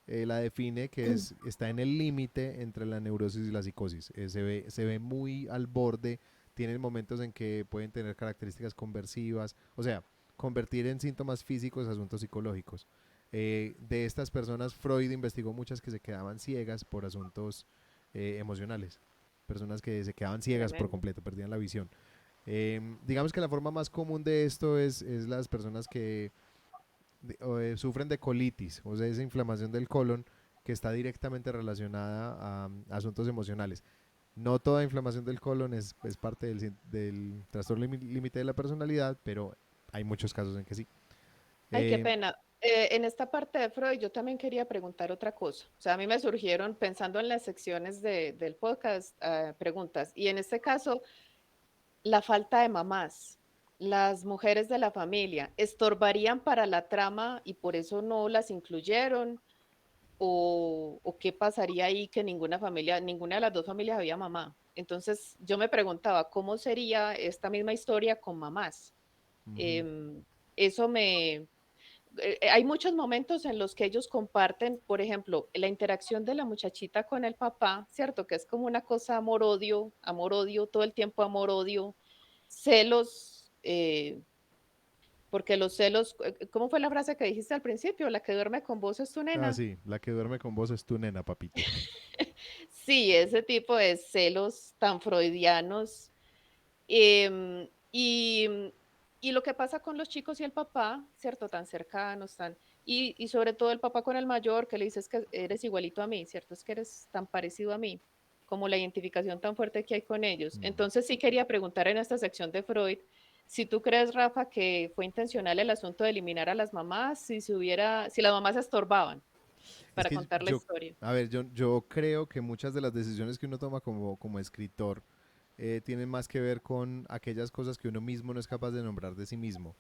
la define que está en el límite entre la neurosis y la psicosis. Se ve muy al borde, tienen momentos en que pueden tener características conversivas, o sea, convertir en síntomas físicos asuntos psicológicos. De estas personas, Freud investigó muchas que se quedaban ciegas por asuntos emocionales, personas que se quedaban ciegas por Tremendo. completo, perdían la visión. Digamos que la forma más común de esto es las personas que sufren de colitis, o sea, esa inflamación del colon que está directamente relacionada a asuntos emocionales. No toda inflamación del colon es parte del trastorno límite de la personalidad, pero hay muchos casos en que sí. Ay, qué Eh, pena. En esta parte de Freud, yo también quería preguntar otra cosa. O sea, a mí me surgieron, pensando en las secciones del podcast, preguntas. Y en este caso, la falta de mamás. Las mujeres de la familia, ¿estorbarían para la trama y por eso no las incluyeron? ¿O qué pasaría ahí que ninguna familia, ninguna de las dos familias había mamá? Entonces, yo me preguntaba, ¿cómo sería esta misma historia con mamás? ujú, Em, eso me, hay muchos momentos en los que ellos comparten, por ejemplo, la interacción de la muchachita con el papá, ¿cierto? Que es como una cosa amor-odio, todo el tiempo amor-odio, celos, porque los celos, ¿cómo fue la frase que dijiste al principio? La que duerme con vos es tu Ah, nena. sí, la que duerme con vos es tu nena, papito. Sí, ese tipo de celos tan freudianos. Y lo que pasa con los chicos y el papá, ¿cierto? Tan cercanos, y sobre todo el papá con el mayor, que le dices que eres igualito a mí, ¿cierto? Es que eres tan parecido a mí, como la identificación tan fuerte que hay con ellos. Mm. Entonces sí quería preguntar en esta sección de Freud, si tú crees, Rafa, que fue intencional el asunto de eliminar a las mamás, si las mamás se estorbaban Es para que contar la historia. a ver, yo creo que muchas de las decisiones que uno toma como escritor tienen más que ver con aquellas cosas que uno mismo no es capaz de nombrar de sí mismo.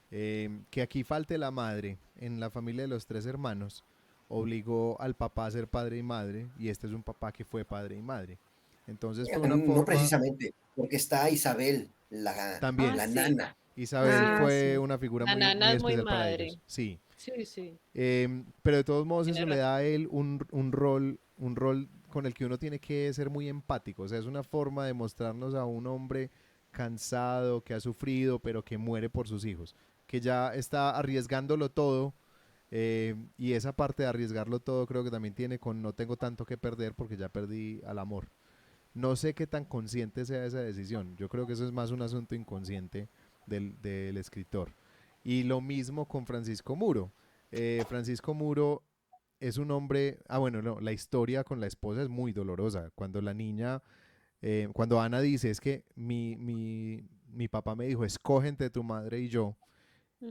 Que aquí falte la madre en la familia de los tres hermanos obligó al papá a ser padre y madre, y este es un papá que fue padre y madre. Entonces fue una No forma precisamente, porque está Isabel, Ah, también. la sí, nana. Isabel Ah, fue sí. una figura la muy, nana muy es muy especial para madre. ellos, sí. Sí, sí, Pero de todos modos tiene eso le razón. da a él un rol con el que uno tiene que ser muy empático. O sea, es una forma de mostrarnos a un hombre cansado, que ha sufrido, pero que muere por sus hijos, que ya está arriesgándolo todo. Y esa parte de arriesgarlo todo creo que también tiene con no tengo tanto que perder porque ya perdí al amor. No sé qué tan consciente sea esa decisión. Yo creo que eso es más un asunto inconsciente del escritor. Y lo mismo con Francisco Muro. Francisco Muro es un hombre, bueno, no, la historia con la esposa es muy dolorosa. Cuando la niña, cuando Ana dice, es que mi papá me dijo, escoge entre tu madre y yo.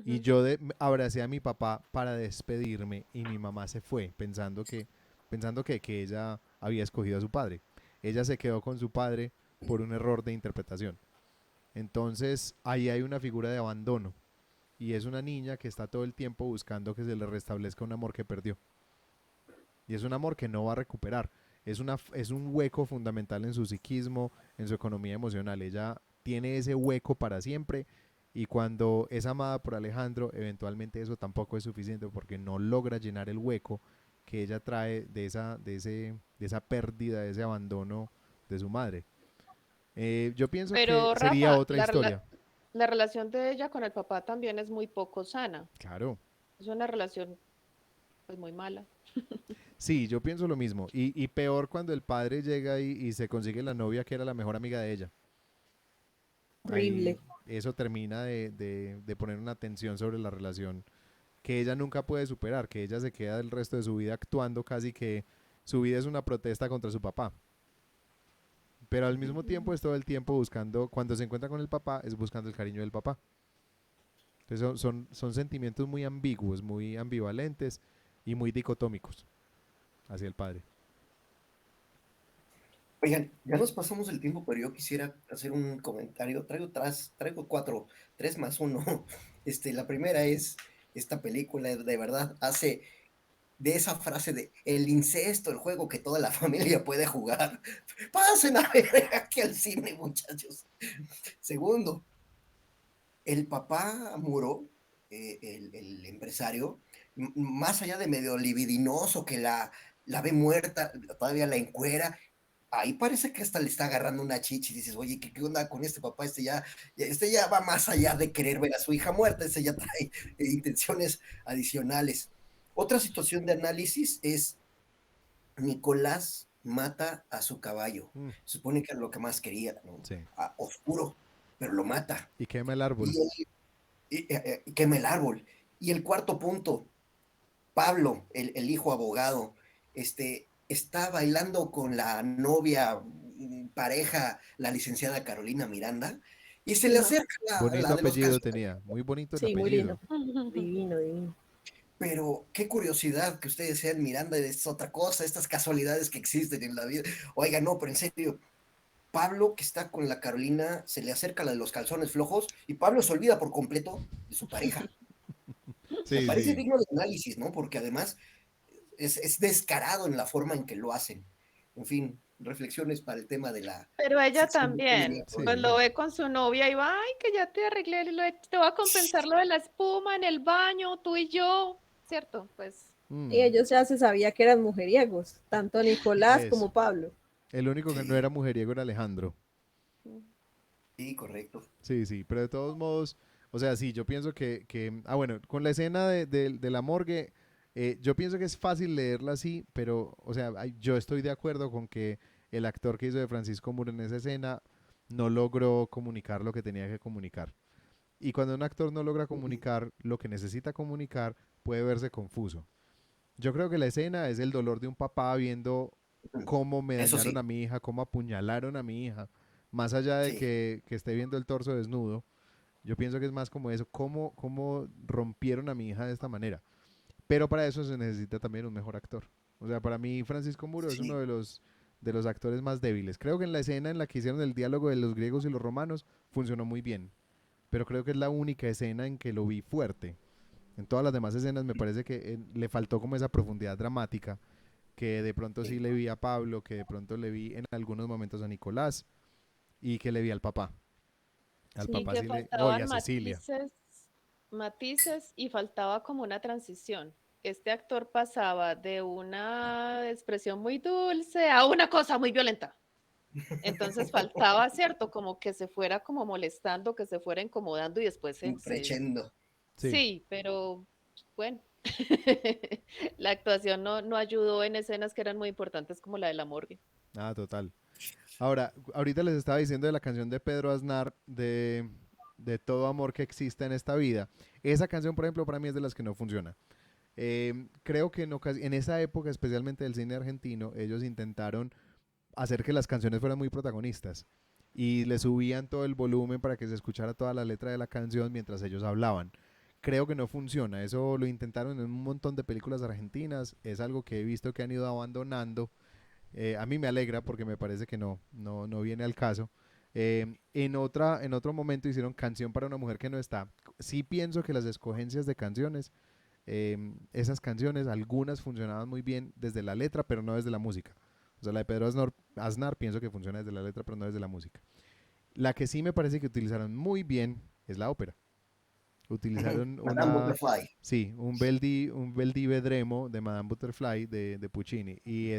Y Ujú. yo abracé a mi papá para despedirme y mi mamá se fue pensando que ella había escogido a su padre. Ella se quedó con su padre por un error de interpretación. Entonces ahí hay una figura de abandono y es una niña que está todo el tiempo buscando que se le restablezca un amor que perdió. Y es un amor que no va a recuperar. Es un hueco fundamental en su psiquismo, en su economía emocional. Ella tiene ese hueco para siempre y cuando es amada por Alejandro, eventualmente eso tampoco es suficiente porque no logra llenar el hueco que ella trae de esa pérdida, de ese abandono de su madre. Yo pienso que Pero sería Rafa, otra historia. la relación de ella con el papá también es muy poco sana. Claro. Es una relación pues muy mala. Sí, yo pienso lo mismo. Y peor cuando el padre llega y se consigue la novia que era la mejor amiga de ella. Ahí Horrible. eso termina de poner una tensión sobre la relación que ella nunca puede superar, que ella se queda el resto de su vida actuando casi que su vida es una protesta contra su papá. Pero al mismo tiempo es todo el tiempo buscando, cuando se encuentra con el papá, es buscando el cariño del papá. Entonces son sentimientos muy ambiguos, muy ambivalentes y muy dicotómicos hacia el padre. Oigan, ya nos pasamos el tiempo, pero yo quisiera hacer un comentario. Traigo cuatro, tres más uno. La primera es, esta película de verdad hace de esa frase de el incesto, el juego que toda la familia puede jugar. Pasen a ver aquí al cine, muchachos. Segundo, el papá Muro, el empresario, más allá de medio libidinoso que la ve muerta, todavía la encuera, ahí parece que hasta le está agarrando una chicha y dices, oye, ¿qué onda con este papá? Este ya va más allá de querer ver a su hija muerta, este ya trae intenciones adicionales. Otra situación de análisis es Nicolás mata a su caballo. Mm, Se supone que era lo que más quería, ¿no? sí. Oscuro, pero lo mata. Y quema el árbol. Y, y quema el árbol. Y el cuarto punto, Pablo, el hijo abogado, está bailando con la novia, pareja, la licenciada Carolina Miranda, y se le Ajá. acerca Bonito la de los apellido calzones. tenía, muy bonito el Sí, muy lindo. apellido. Divino, divino. Pero qué curiosidad que ustedes sean Miranda, es otra cosa, estas casualidades que existen en la vida. Oiga, no, pero en serio, Pablo que está con la Carolina, se le acerca la de los calzones flojos y Pablo se olvida por completo de su pareja. Me Sí, parece sí. digno de análisis, ¿no? Porque además es descarado en la forma en que lo hacen. En fin, reflexiones para el tema de la Pero ella sección de también, pues lo Sí. ve con su novia y va, ay, que ya te arreglé, te voy a compensar lo de la espuma en el baño, tú y yo, ¿cierto? Pues Y Mm, ellos ya se sabía que eran mujeriegos, tanto Nicolás eso. como Pablo. El único que no Sí, era mujeriego era Alejandro. Sí, correcto. Sí, sí, pero de todos modos, o sea, sí, yo pienso bueno, con la escena de la morgue, yo pienso que es fácil leerla así, pero, o sea, yo estoy de acuerdo con que el actor que hizo de Francisco Muro en esa escena no logró comunicar lo que tenía que comunicar. Y cuando un actor no logra Ujú. comunicar lo que necesita comunicar, puede verse confuso. Yo creo que la escena es el dolor de un papá viendo cómo me Eso dañaron sí, a mi hija, cómo apuñalaron a mi hija, más allá de sí, que esté viendo el torso desnudo. Yo pienso que es más como eso, cómo rompieron a mi hija de esta manera. Pero para eso se necesita también un mejor actor. O sea, para mí Francisco Muro es uno sí. de los actores más débiles. Creo que en la escena en la que hicieron el diálogo de los griegos y los romanos funcionó muy bien. Pero creo que es la única escena en que lo vi fuerte. En todas las demás escenas me parece que le faltó como esa profundidad dramática que de pronto sí Sí. le vi a Pablo, que de pronto le vi en algunos momentos a Nicolás y que le vi al papá. Al Sí, papá que sí no, y faltaban a Cecilia. matices y faltaba como una transición. Este actor pasaba de una expresión muy dulce a una cosa muy violenta. Entonces faltaba, ¿cierto? Como que se fuera como molestando, que se fuera incomodando y después Un crescendo. Sí, Sí, pero bueno, la actuación no ayudó en escenas que eran muy importantes como la de la morgue. total. Ahora, ahorita les estaba diciendo de la canción de Pedro Aznar de todo amor que existe en esta vida. Esa canción, por ejemplo, para mí es de las que no funciona. Creo que en esa época, especialmente del cine argentino, ellos intentaron hacer que las canciones fueran muy protagonistas y le subían todo el volumen para que se escuchara toda la letra de la canción mientras ellos hablaban. Creo que no funciona, eso lo intentaron en un montón de películas argentinas, es algo que he visto que han ido abandonando. A mí me alegra porque me parece que no viene al caso. En otro momento hicieron Canción para una mujer que no está. Sí pienso que las escogencias de canciones, esas canciones, algunas funcionaban muy bien desde la letra, pero no desde la música. O sea, la de Pedro Aznar pienso que funciona desde la letra, pero no desde la música. La que sí me parece que utilizaron muy bien es la ópera. Utilizaron Madame Butterfly. sí, un Bel Vedremo de Madame Butterfly de Puccini. Y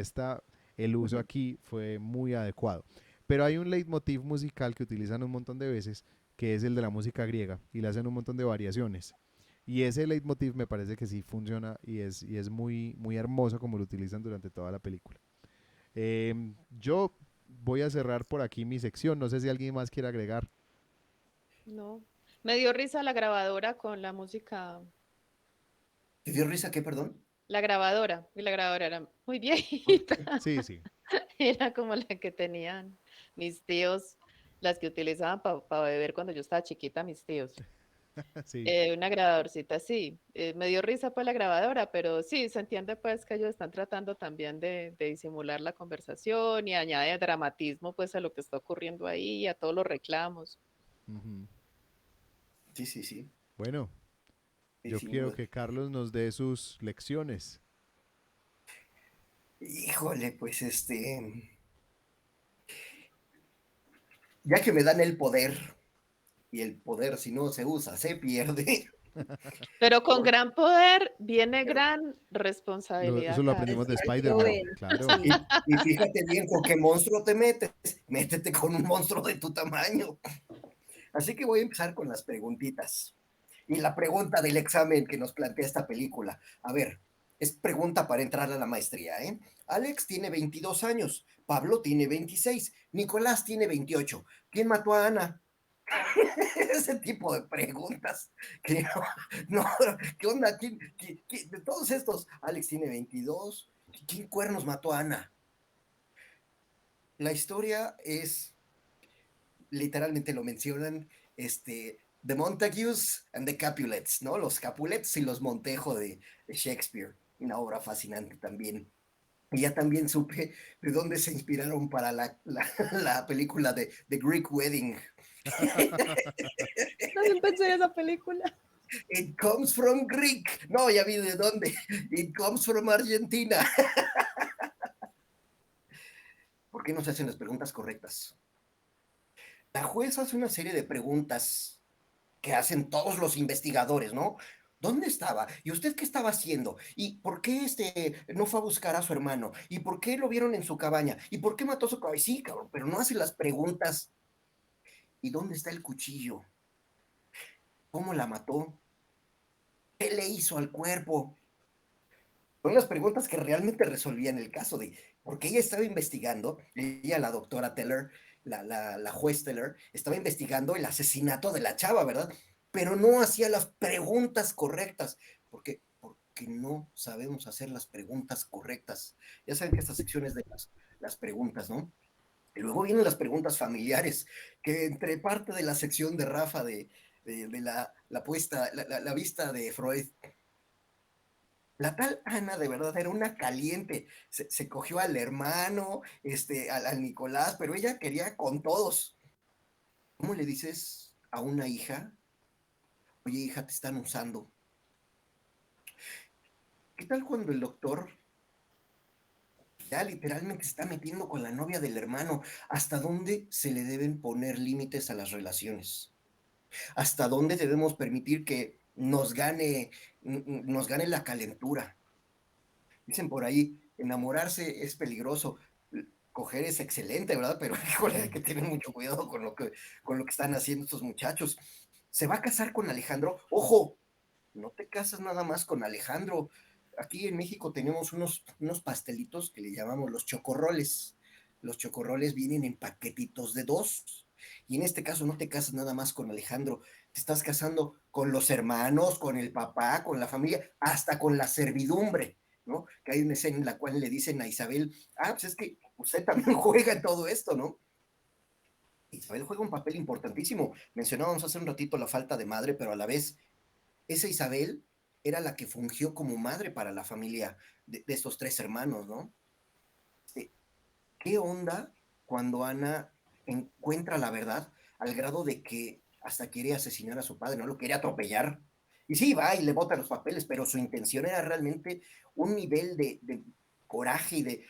el uso aquí fue muy adecuado. Pero hay un leitmotiv musical que utilizan un montón de veces, que es el de la música griega, y le hacen un montón de variaciones. Y ese leitmotiv me parece que sí funciona y es muy hermoso como lo utilizan durante toda la película. Yo voy a cerrar por aquí mi sección. No sé si alguien más quiere agregar. No. Me dio risa la grabadora con la música, ¿Te dio risa qué, perdón? y la grabadora era muy viejita. Sí, sí, Era como la que tenían mis tíos, las que utilizaban para beber cuando yo estaba chiquita, mis tíos. sí. Una grabadorcita, sí. Me dio risa pues la grabadora, pero sí, se entiende pues que ellos están tratando también de disimular la conversación y añade dramatismo pues a lo que está ocurriendo ahí, a todos los reclamos. Ujú. Sí, sí, sí. Bueno, Sí, yo sin quiero duda. que Carlos nos dé sus lecciones. Híjole, pues ya que me dan el poder, y el poder si no se usa, se pierde. Pero con Por- gran poder viene gran Eso responsabilidad, lo Carlos. aprendimos de Lo Spider-Man, ven, claro. sí. y fíjate bien con qué monstruo te metes. Métete con un monstruo de tu tamaño. Así que voy a empezar con las preguntitas. Y la pregunta del examen que nos plantea esta película. A ver, es pregunta para entrar a la maestría, ¿eh? Alex tiene 22 años, Pablo tiene 26, Nicolás tiene 28. ¿Quién mató a Ana? Ese tipo de preguntas. Que no, ¿qué onda? De todos estos, Alex tiene 22. ¿Quién cuernos mató a Ana? La historia es, literalmente lo mencionan, The Montagues and the Capulets, ¿no? Los Capulets y los Montejo de Shakespeare. Una obra fascinante también. Y ya también supe de dónde se inspiraron para la película de The Greek Wedding. También pensé en esa película. It comes from Greek. No, ya vi de dónde. It comes from Argentina. ¿Por qué no se hacen las preguntas correctas? La jueza hace una serie de preguntas que hacen todos los investigadores, ¿no? ¿Dónde estaba? ¿Y usted qué estaba haciendo? ¿Y por qué no fue a buscar a su hermano? ¿Y por qué lo vieron en su cabaña? ¿Y por qué mató a su cabaña? Sí, cabrón, pero no hace las preguntas ¿Y dónde está el cuchillo? ¿Cómo la mató? ¿Qué le hizo al cuerpo? Son las preguntas que realmente resolvían el caso de, porque ella estaba investigando, ella, la doctora Teller, la juez Teller, estaba investigando el asesinato de la chava, ¿verdad? Pero no hacía las preguntas correctas, porque no sabemos hacer las preguntas correctas. Ya saben que esta sección es de las preguntas, ¿no? Y luego vienen las preguntas familiares, que entre parte de la sección de Rafa de la vista de Freud, la tal Ana de verdad era una caliente, se cogió al hermano, al Nicolás, pero ella quería con todos. ¿Cómo le dices a una hija, oye hija, te están usando? ¿Qué tal cuando el doctor ya literalmente se está metiendo con la novia del hermano? ¿Hasta dónde se le deben poner límites a las relaciones? ¿Hasta dónde debemos permitir que nos gane la calentura? Dicen por ahí, enamorarse es peligroso, coger es excelente, ¿verdad? Pero híjole, hay que tener mucho cuidado con lo que están haciendo estos muchachos. ¿Se va a casar con Alejandro? ¡Ojo! No te casas nada más con Alejandro. Aquí en México tenemos unos pastelitos que le llamamos los chocorroles. Los chocorroles vienen en paquetitos de 2. Y en este caso no te casas nada más con Alejandro, te estás casando con los hermanos, con el papá, con la familia, hasta con la servidumbre, ¿no? Que hay una escena en la cual le dicen a Isabel, pues es que usted también juega en todo esto, ¿no? Isabel juega un papel importantísimo. Mencionábamos hace un ratito la falta de madre, pero a la vez esa Isabel era la que fungió como madre para la familia de estos 3 hermanos, ¿no? ¿Qué onda cuando Ana encuentra la verdad al grado de que hasta quiere asesinar a su padre, no lo quiere atropellar? Y sí, va y le bota los papeles, pero su intención era realmente un nivel de coraje y de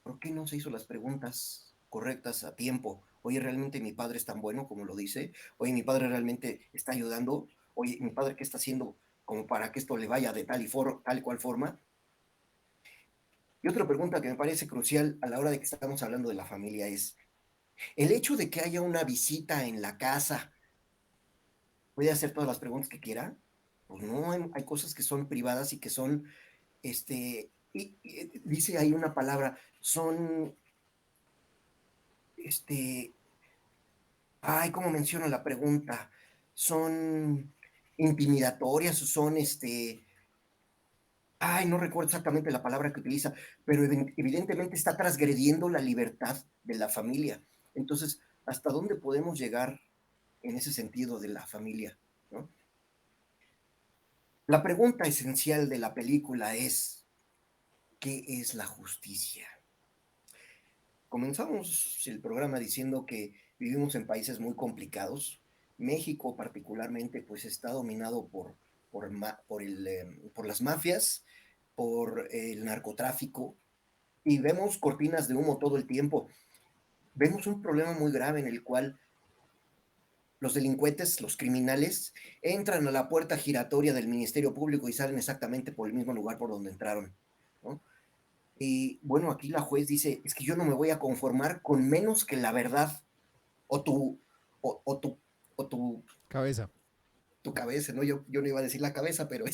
¿por qué no se hizo las preguntas correctas a tiempo? Oye, ¿realmente mi padre es tan bueno como lo dice? Oye, ¿mi padre realmente está ayudando? Oye, ¿mi padre qué está haciendo como para que esto le vaya de tal y cual forma? Y otra pregunta que me parece crucial a la hora de que estamos hablando de la familia es, el hecho de que haya una visita en la casa, ¿puede hacer todas las preguntas que quiera? Pues no, hay cosas que son privadas y que son, dice ahí una palabra, son, este, ¿cómo menciono la pregunta? Son intimidatorias, son, no recuerdo exactamente la palabra que utiliza, pero evidentemente está transgrediendo la libertad de la familia. Entonces, ¿hasta dónde podemos llegar en ese sentido de la familia, ¿no? La pregunta esencial de la película es, ¿qué es la justicia? Comenzamos el programa diciendo que vivimos en países muy complicados. México particularmente pues está dominado por las mafias, por el narcotráfico, y vemos cortinas de humo todo el tiempo. Vemos un problema muy grave en el cual los delincuentes, los criminales, entran a la puerta giratoria del Ministerio Público y salen exactamente por el mismo lugar por donde entraron, ¿no? Y bueno, aquí la juez dice, es que yo no me voy a conformar con menos que la verdad o tu, o tu, o Cabeza. tu cabeza, ¿no? Yo no iba a decir la cabeza, pero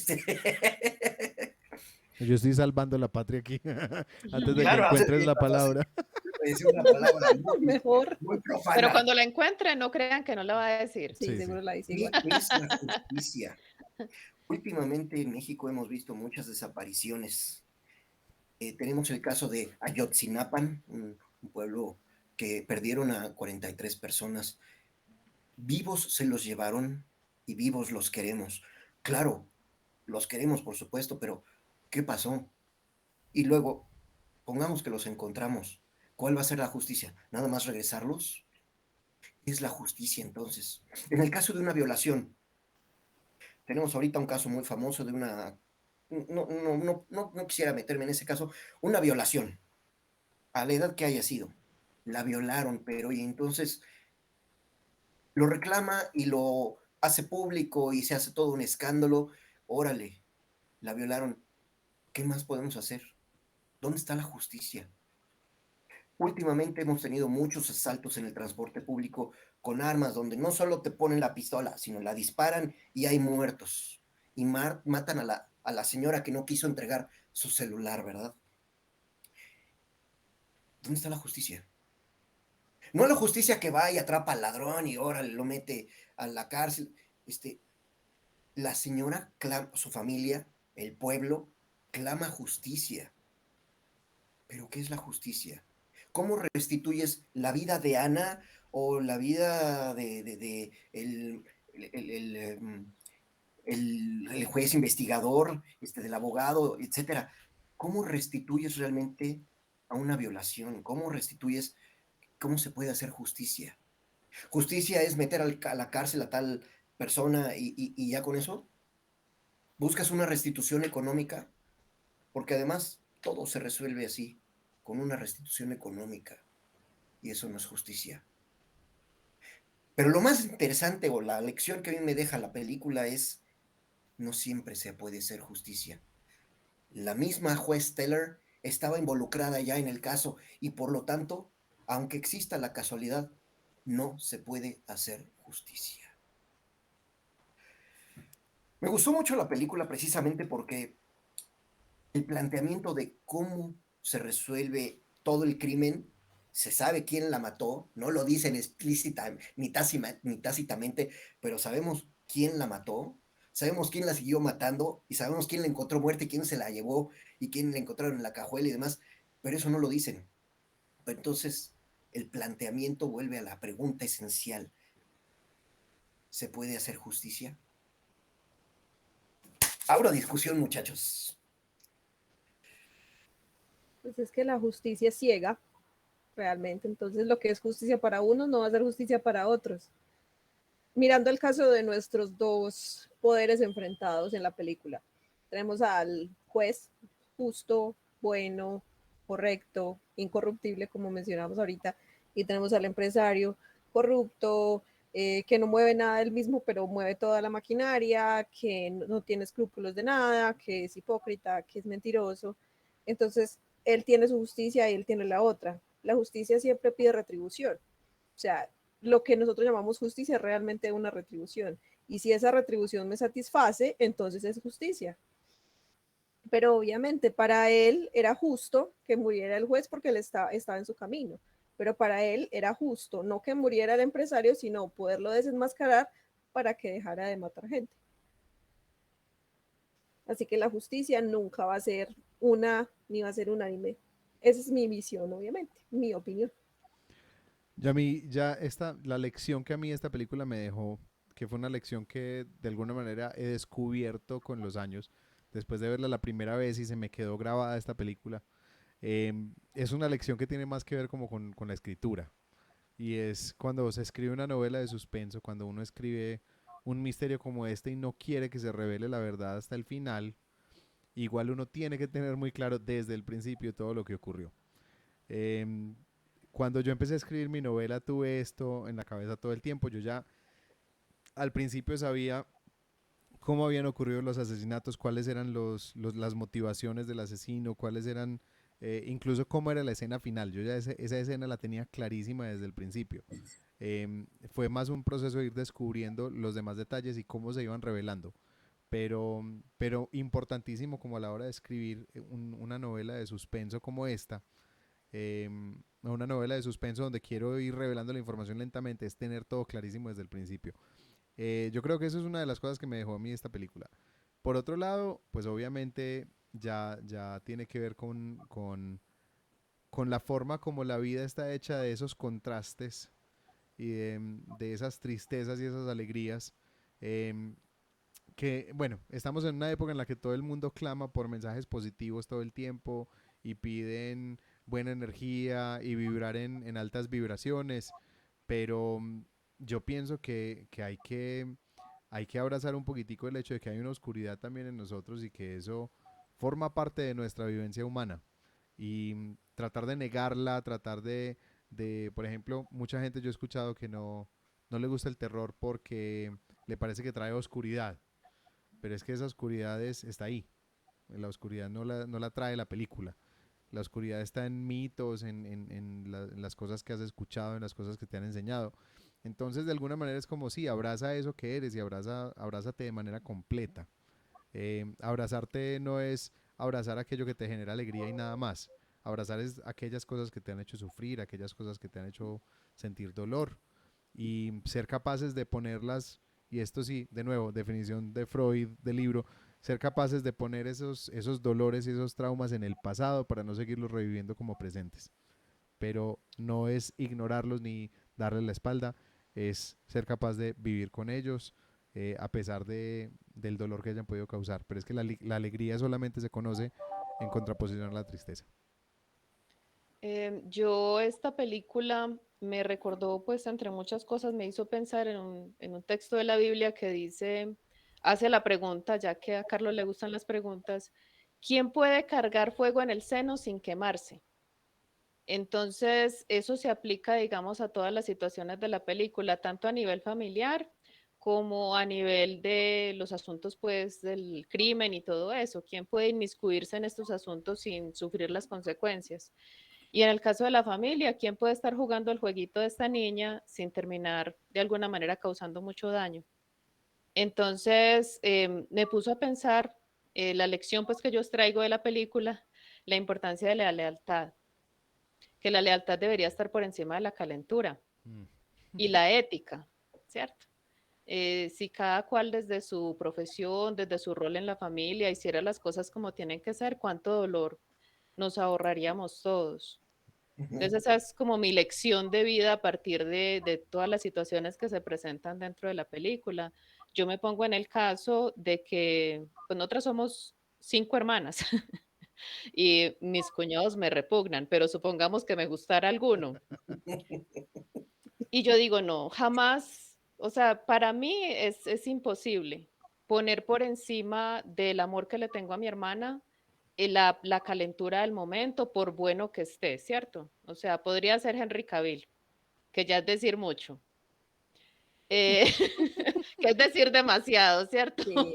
Yo estoy salvando la patria aquí antes de que claro, encuentres la hace palabra. decir una palabra muy, Mejor. muy Pero profana. cuando la encuentre, no crean que no la va a decir. Sí, Sí, sí. seguro la dice ¿Qué igual. es la justicia? Últimamente en México hemos visto muchas desapariciones. Tenemos el caso de Ayotzinapan, un pueblo que perdieron a 43 personas. Vivos se los llevaron y vivos los queremos. Claro, los queremos, por supuesto, pero ¿qué pasó? Y luego, pongamos que los encontramos. ¿Cuál va a ser la justicia? ¿Nada más regresarlos? ¿Qué es la justicia entonces? En el caso de una violación, tenemos ahorita un caso muy famoso de una... No quisiera meterme en ese caso, una violación, a la edad que haya sido. La violaron, pero y entonces lo reclama y lo hace público y se hace todo un escándalo. Órale, la violaron. ¿Qué más podemos hacer? ¿Dónde está la justicia? Últimamente hemos tenido muchos asaltos en el transporte público con armas donde no solo te ponen la pistola, sino la disparan y hay muertos. Y matan a la señora que no quiso entregar su celular, ¿verdad? ¿Dónde está la justicia? No la justicia que va y atrapa al ladrón y ahora lo mete a la cárcel. La señora, su familia, el pueblo, clama justicia. ¿Pero qué es la justicia? ¿Cómo restituyes la vida de Ana o la vida de el juez investigador, del abogado, etcétera? ¿Cómo restituyes realmente a una violación? ¿Cómo restituyes? ¿Cómo se puede hacer justicia? ¿Justicia es meter a la cárcel a tal persona y ya con eso? ¿Buscas una restitución económica? Porque además todo se resuelve así, con una restitución económica, y eso no es justicia. Pero lo más interesante o la lección que a mí me deja la película es, no siempre se puede hacer justicia. La misma juez Teller estaba involucrada ya en el caso y por lo tanto, aunque exista la casualidad, no se puede hacer justicia. Me gustó mucho la película precisamente porque el planteamiento de cómo se resuelve todo el crimen, se sabe quién la mató, no lo dicen explícita ni tácitamente, pero sabemos quién la mató, sabemos quién la siguió matando y sabemos quién la encontró muerta y quién se la llevó y quién la encontraron en la cajuela y demás, pero eso no lo dicen. Entonces, el planteamiento vuelve a la pregunta esencial. ¿Se puede hacer justicia? Abro discusión, muchachos. Pues es que la justicia es ciega, realmente. Entonces, lo que es justicia para unos no va a ser justicia para otros. Mirando el caso de nuestros dos poderes enfrentados en la película, tenemos al juez justo, bueno, correcto, incorruptible, como mencionamos ahorita, y tenemos al empresario corrupto, que no mueve nada del mismo, pero mueve toda la maquinaria, que no tiene escrúpulos de nada, que es hipócrita, que es mentiroso. Entonces, él tiene su justicia y él tiene la otra. La justicia siempre pide retribución. O sea, lo que nosotros llamamos justicia es realmente una retribución. Y si esa retribución me satisface, entonces es justicia. Pero obviamente para él era justo que muriera el juez porque él estaba en su camino. Pero para él era justo no que muriera el empresario, sino poderlo desenmascarar para que dejara de matar gente. Así que la justicia nunca va a ser una, ni va a ser unánime. Esa es mi visión, obviamente, mi opinión. Ya a mí, la lección que a mí esta película me dejó, que fue una lección que de alguna manera he descubierto con los años, después de verla la primera vez y se me quedó grabada esta película, es una lección que tiene más que ver como con la escritura. Y es cuando se escribe una novela de suspenso, cuando uno escribe un misterio como este y no quiere que se revele la verdad hasta el final, igual uno tiene que tener muy claro desde el principio todo lo que ocurrió. Em, Cuando yo empecé a escribir mi novela tuve esto en la cabeza todo el tiempo. Yo ya al principio sabía cómo habían ocurrido los asesinatos, cuáles eran las motivaciones del asesino, cuáles eran, incluso cómo era la escena final. Yo ya esa escena la tenía clarísima desde el principio. Fue más un proceso de ir descubriendo los demás detalles y cómo se iban revelando. Pero importantísimo como a la hora de escribir una novela de suspenso como esta, eh, una novela de suspenso donde quiero ir revelando la información lentamente, es tener todo clarísimo desde el principio. Yo creo que eso es una de las cosas que me dejó a mí esta película. Por otro lado, pues obviamente ya tiene que ver con la forma como la vida está hecha de esos contrastes y de esas tristezas y esas alegrías. em, que, bueno, estamos en una época en la que todo el mundo clama por mensajes positivos todo el tiempo y piden buena energía y vibrar en altas vibraciones, pero yo pienso que hay que abrazar un poquitico el hecho de que hay una oscuridad también en nosotros y que eso forma parte de nuestra vivencia humana. Y tratar de negarla, por ejemplo, mucha gente yo he escuchado que no le gusta el terror porque le parece que trae oscuridad, pero es que esa oscuridad está ahí. La oscuridad no la trae la película. La oscuridad está en mitos, en las cosas que has escuchado, en las cosas que te han enseñado. Entonces, de alguna manera es como, sí, abraza eso que eres y abrázate de manera completa. Abrazarte no es abrazar aquello que te genera alegría y nada más. Abrazar es aquellas cosas que te han hecho sufrir, aquellas cosas que te han hecho sentir dolor y ser capaces de ponerlas, y esto sí, de nuevo, definición de Freud del libro, ser capaces de poner esos dolores y esos traumas en el pasado para no seguirlos reviviendo como presentes. Pero no es ignorarlos ni darles la espalda, es ser capaz de vivir con ellos a pesar del dolor que hayan podido causar. Pero es que la alegría solamente se conoce en contraposición a la tristeza. Yo esta película me recordó, pues entre muchas cosas, me hizo pensar en un texto de la Biblia que dice, hace la pregunta, ya que a Carlos le gustan las preguntas, ¿quién puede cargar fuego en el seno sin quemarse? Entonces, eso se aplica, digamos, a todas las situaciones de la película, tanto a nivel familiar como a nivel de los asuntos, pues, del crimen y todo eso. ¿Quién puede inmiscuirse en estos asuntos sin sufrir las consecuencias? Y en el caso de la familia, ¿quién puede estar jugando el jueguito de esta niña sin terminar de alguna manera causando mucho daño? Entonces, me puso a pensar la lección, pues, que yo extraigo de la película, la importancia de la lealtad, que la lealtad debería estar por encima de la calentura Mm. y la ética, ¿cierto? Si cada cual desde su profesión, desde su rol en la familia, hiciera las cosas como tienen que ser, cuánto dolor nos ahorraríamos todos. Ujú. Entonces, esa es como mi lección de vida a partir de todas las situaciones que se presentan dentro de la película. Yo me pongo en el caso de que, pues nosotras somos 5 hermanas y mis cuñados me repugnan, pero supongamos que me gustara alguno. Y yo digo, no, jamás, o sea, para mí es imposible poner por encima del amor que le tengo a mi hermana la calentura del momento, por bueno que esté, ¿cierto? O sea, podría ser Henry Cavill, que ya es decir mucho, eh, que es decir demasiado, ¿cierto? Sí.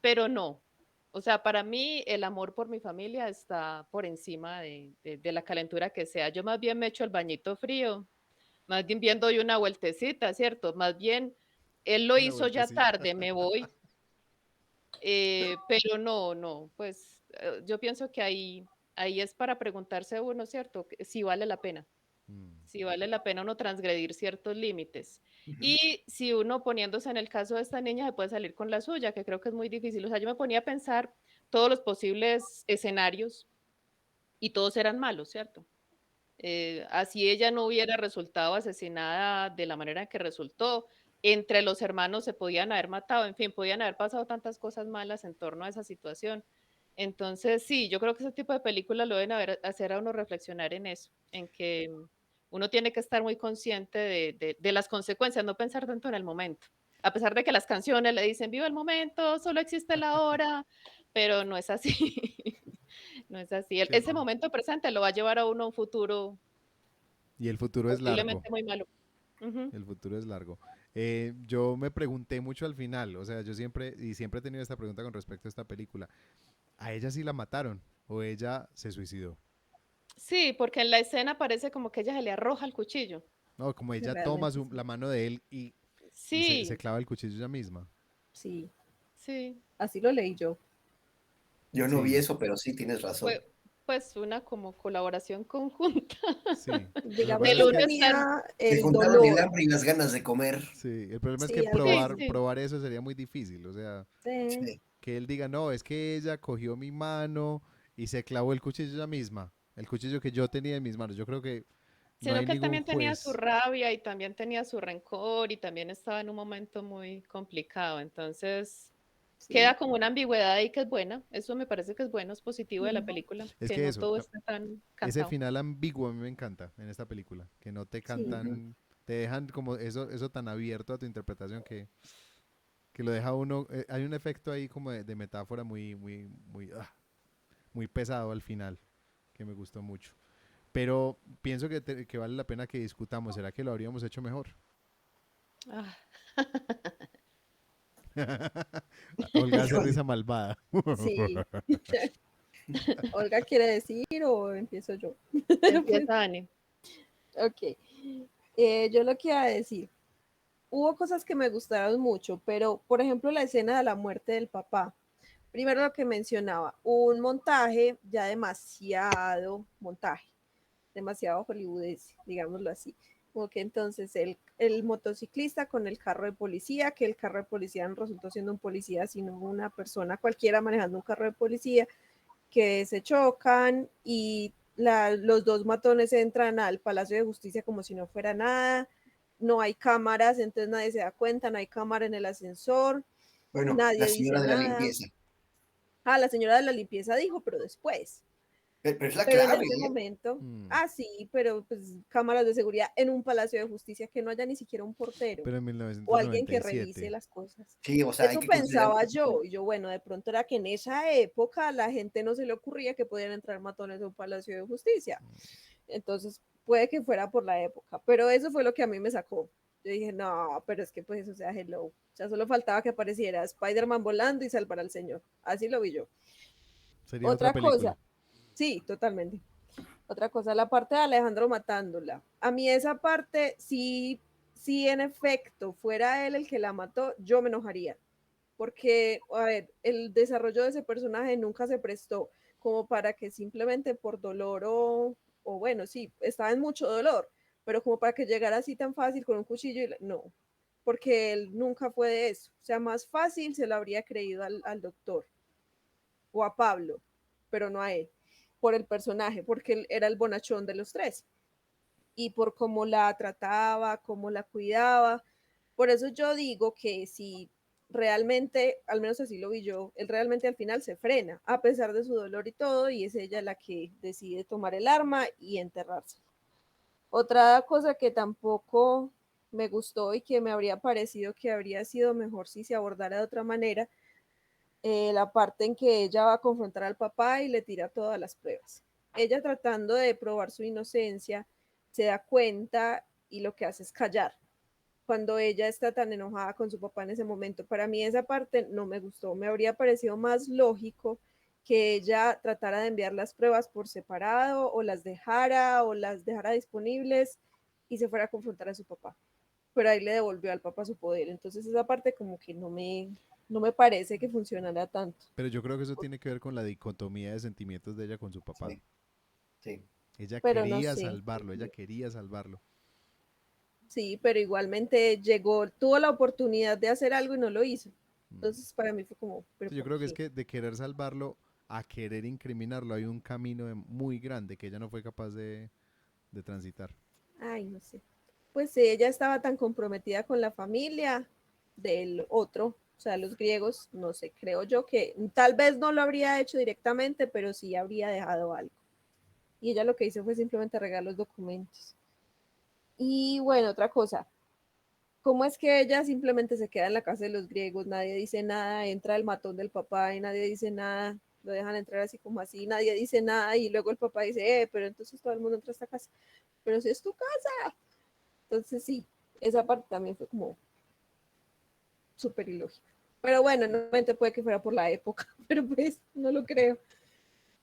Pero no, o sea, para mí el amor por mi familia está por encima de la calentura que sea. Yo más bien me echo el bañito frío, más bien doy una vueltecita, ¿cierto? Más bien, él lo Una hizo ya vueltecita. tarde, me voy, pero no, no, pues yo pienso que ahí es para preguntarse uno, ¿cierto? Si vale la pena, Mm. si vale la pena uno transgredir ciertos límites. Ujú. Y si uno poniéndose en el caso de esta niña se puede salir con la suya, que creo que es muy difícil. O sea, yo me ponía a pensar todos los posibles escenarios y todos eran malos, ¿cierto? Así ella no hubiera resultado asesinada de la manera en que resultó, entre los hermanos se podían haber matado, en fin, podían haber pasado tantas cosas malas en torno a esa situación. Entonces, sí, yo creo que ese tipo de películas lo deben hacer a uno reflexionar en eso, en que uno tiene que estar muy consciente de las consecuencias, no pensar tanto en el momento. A pesar de que las canciones le dicen, viva el momento, solo existe la hora, pero no es así. No es así. Ese ¿Cierto? momento presente lo va a llevar a uno a un futuro Y el futuro es largo. posiblemente muy malo. Ujú. El futuro es largo. Yo me pregunté mucho al final, o sea, yo siempre, y siempre he tenido esta pregunta con respecto a esta película. ¿A ella sí la mataron o ella se suicidó? Sí, porque en la escena parece como que ella se le arroja el cuchillo. No, como ella toma Realmente sí. la mano de él y se Sí, clava el cuchillo ella misma. Sí, sí. así lo leí yo. Yo no vi Sí, eso, pero sí tienes razón. Fue pues una como colaboración conjunta sí. Lo que Digamos pasa del que es él uno que, estar. tenía Se el juntaron el dolor, hambre y las ganas de comer. sí, el problema es que sí, algo Sí, así. sí. probar eso sería muy difícil, o sea, Sí, Sí. que él diga, no, es que ella cogió mi mano y se clavó el cuchillo ella misma, el cuchillo que yo tenía en mis manos. Yo creo que no Sino hay que él ningún también tenía su juez. rabia y también tenía su rencor y también estaba en un momento muy complicado. Entonces, sí. queda como una ambigüedad ahí que es buena. Eso me parece que es bueno, es positivo de la Ujú. película, Es que que no eso, todo está tan ese cantado. final ambiguo a mí me encanta en esta película, que no te Sí, Ujú. cantan, te dejan como eso tan abierto a tu interpretación que lo deja uno, hay un efecto ahí como de metáfora muy pesado al final, que me gustó mucho. Pero pienso que vale la pena que discutamos, ¿será que lo habríamos hecho mejor? Ah, Olga hace Híjole, risa malvada. sí. Olga quiere decir o empiezo yo. Empieza Ani. Ok. Yo lo que iba a decir, hubo cosas que me gustaron mucho, pero por ejemplo la escena de la muerte del papá. Primero lo que mencionaba, un montaje ya demasiado montaje, demasiado hollywoodense, digámoslo así. Como que entonces el motociclista con el carro de policía, que el carro de policía no resultó siendo un policía, sino una persona cualquiera manejando un carro de policía, que se chocan y los dos matones entran al Palacio de Justicia como si no fuera nada, no hay cámaras, entonces nadie se da cuenta, no hay cámara en el ascensor, Bueno, la nadie dice señora de la nada. limpieza. Ah, la señora de la limpieza dijo, pero después. Pero es la Pero en clave, ese ¿eh? momento, Mm. sí, pero pues cámaras de seguridad en un Palacio de Justicia que no haya ni siquiera un portero Pero en o alguien que revise 1997. las cosas. Sí, o sea, hay Eso que considerar pensaba que yo, y yo, bueno, de pronto era que en esa época a la gente no se le ocurría que podían entrar matones a un Palacio de Justicia. Entonces, puede que fuera por la época, pero eso fue lo que a mí me sacó. Yo dije, no, pero es que pues, o sea, hello. O sea, solo faltaba que apareciera Spider-Man volando y salvar al señor. Así lo vi yo. Sería otra Otra película. cosa, sí, totalmente. Otra cosa, la parte de Alejandro matándola. A mí esa parte, sí, si en efecto fuera él el que la mató, yo me enojaría. Porque, a ver, el desarrollo de ese personaje nunca se prestó como para que simplemente por dolor o bueno, sí, estaba en mucho dolor, pero como para que llegara así tan fácil con un cuchillo, no, porque él nunca fue de eso. O sea, más fácil se lo habría creído al doctor o a Pablo, pero no a él, por el personaje, porque él era el bonachón de los tres y por cómo la trataba, cómo la cuidaba. Por eso yo digo que si realmente, al menos así lo vi yo, él realmente al final se frena, a pesar de su dolor y todo, y es ella la que decide tomar el arma y enterrarse. Otra cosa que tampoco me gustó y que me habría parecido que habría sido mejor si se abordara de otra manera, la parte en que ella va a confrontar al papá y le tira todas las pruebas. Ella tratando de probar su inocencia, se da cuenta y lo que hace es callar cuando ella está tan enojada con su papá en ese momento. Para mí esa parte no me gustó, me habría parecido más lógico que ella tratara de enviar las pruebas por separado o las dejara disponibles y se fuera a confrontar a su papá. Pero ahí le devolvió al papá su poder. Entonces esa parte como que no me parece que funcionara tanto. Pero yo creo que eso tiene que ver con la dicotomía de sentimientos de ella con su papá. sí, sí. Ella Pero no quería sé. salvarlo, ella quería salvarlo. Sí, pero igualmente llegó, tuvo la oportunidad de hacer algo y no lo hizo. Mm. Entonces para mí fue como, pero Sí, yo ¿por creo que es qué? que de querer salvarlo a querer incriminarlo hay un camino muy grande que ella no fue capaz de transitar. Ay, no sé. Pues sí, ella estaba tan comprometida con la familia del otro, o sea, los griegos, no sé, creo yo que tal vez no lo habría hecho directamente, pero sí habría dejado algo. Y ella lo que hizo fue simplemente regar los documentos. Y bueno, otra cosa, ¿cómo es que ella simplemente se queda en la casa de los griegos? Nadie dice nada, entra el matón del papá y nadie dice nada, lo dejan entrar así como así, nadie dice nada y luego el papá dice, pero entonces todo el mundo entra a esta casa, pero si es tu casa. Entonces sí, esa parte también fue como súper ilógica. Pero bueno, nuevamente puede que fuera por la época, pero pues no lo creo.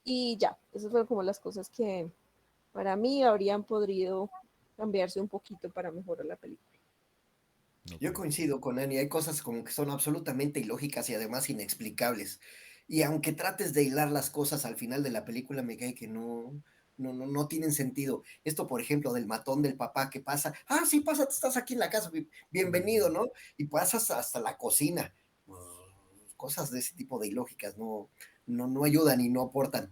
Y ya, esas fueron como las cosas que para mí habrían podido cambiarse un poquito para mejorar la película. Ok. Yo coincido con Annie, hay cosas como que son absolutamente ilógicas y además inexplicables. Y aunque trates de hilar las cosas al final de la película, me cae que no tienen sentido. Esto, por ejemplo, del matón del papá que pasa, sí, pasa, estás aquí en la casa, bienvenido, Mm. ¿no? Y pasas hasta la cocina. Pues, cosas de ese tipo de ilógicas no ayudan y no aportan.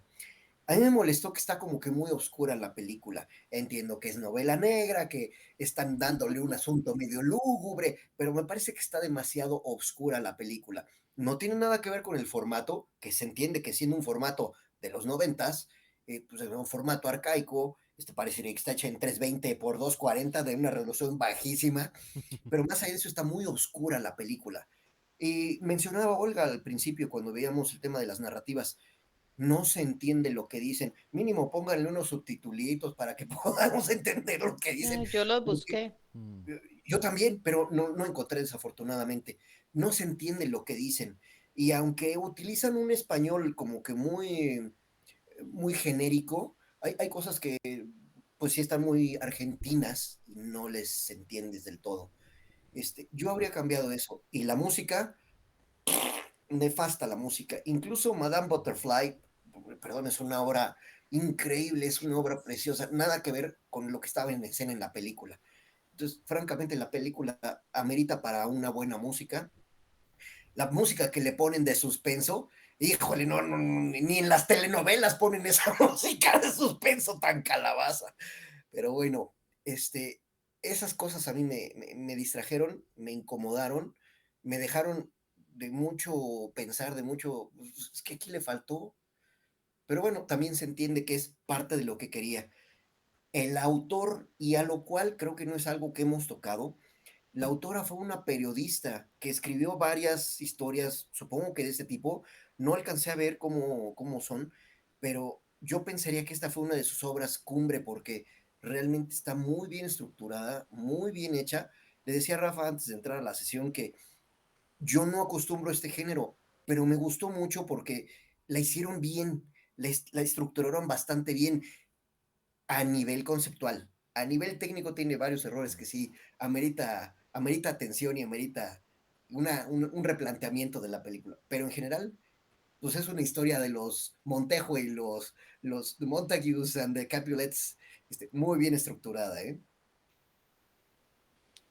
A mí me molestó que está como que muy oscura la película. Entiendo que es novela negra, que están dándole un asunto medio lúgubre, pero me parece que está demasiado oscura la película. No tiene nada que ver con el formato, que se entiende que siendo un formato de los noventas, pues es un formato arcaico, parecería que está hecha en 320 por 240 de una resolución bajísima, pero más allá de eso está muy oscura la película. Y mencionaba Olga al principio cuando veíamos el tema de las narrativas, no se entiende lo que dicen. Mínimo pónganle unos subtitulitos para que podamos entender lo que dicen. Yo los Porque, busqué. Mm. yo también, pero no encontré desafortunadamente. No se entiende lo que dicen. Y aunque utilizan un español como que muy, muy genérico. Hay cosas que pues sí están muy argentinas y no les entiendes del todo. Yo habría cambiado eso. Y la música, nefasta la música. Incluso Madame Butterfly, perdón, es una obra increíble, es una obra preciosa, nada que ver con lo que estaba en escena en la película. Entonces, francamente, la película amerita para una buena música. La música que le ponen de suspenso, híjole, no, ni en las telenovelas ponen esa música de suspenso tan calabaza. Pero bueno, esas cosas a mí me distrajeron, me incomodaron, me dejaron de mucho pensar, de mucho, pues, es que aquí le faltó, pero bueno, también se entiende que es parte de lo que quería. El autor, y a lo cual creo que no es algo que hemos tocado, la autora fue una periodista que escribió varias historias, supongo que de este tipo, no alcancé a ver cómo son, pero yo pensaría que esta fue una de sus obras cumbre porque realmente está muy bien estructurada, muy bien hecha. Le decía a Rafa antes de entrar a la sesión que yo no acostumbro a este género, pero me gustó mucho porque la hicieron bien, la estructuraron bastante bien a nivel conceptual. A nivel técnico tiene varios errores que sí amerita atención y amerita un replanteamiento de la película. Pero en general, pues es una historia de los Montejo y los Montagues and the Capulets, muy bien estructurada, ¿eh?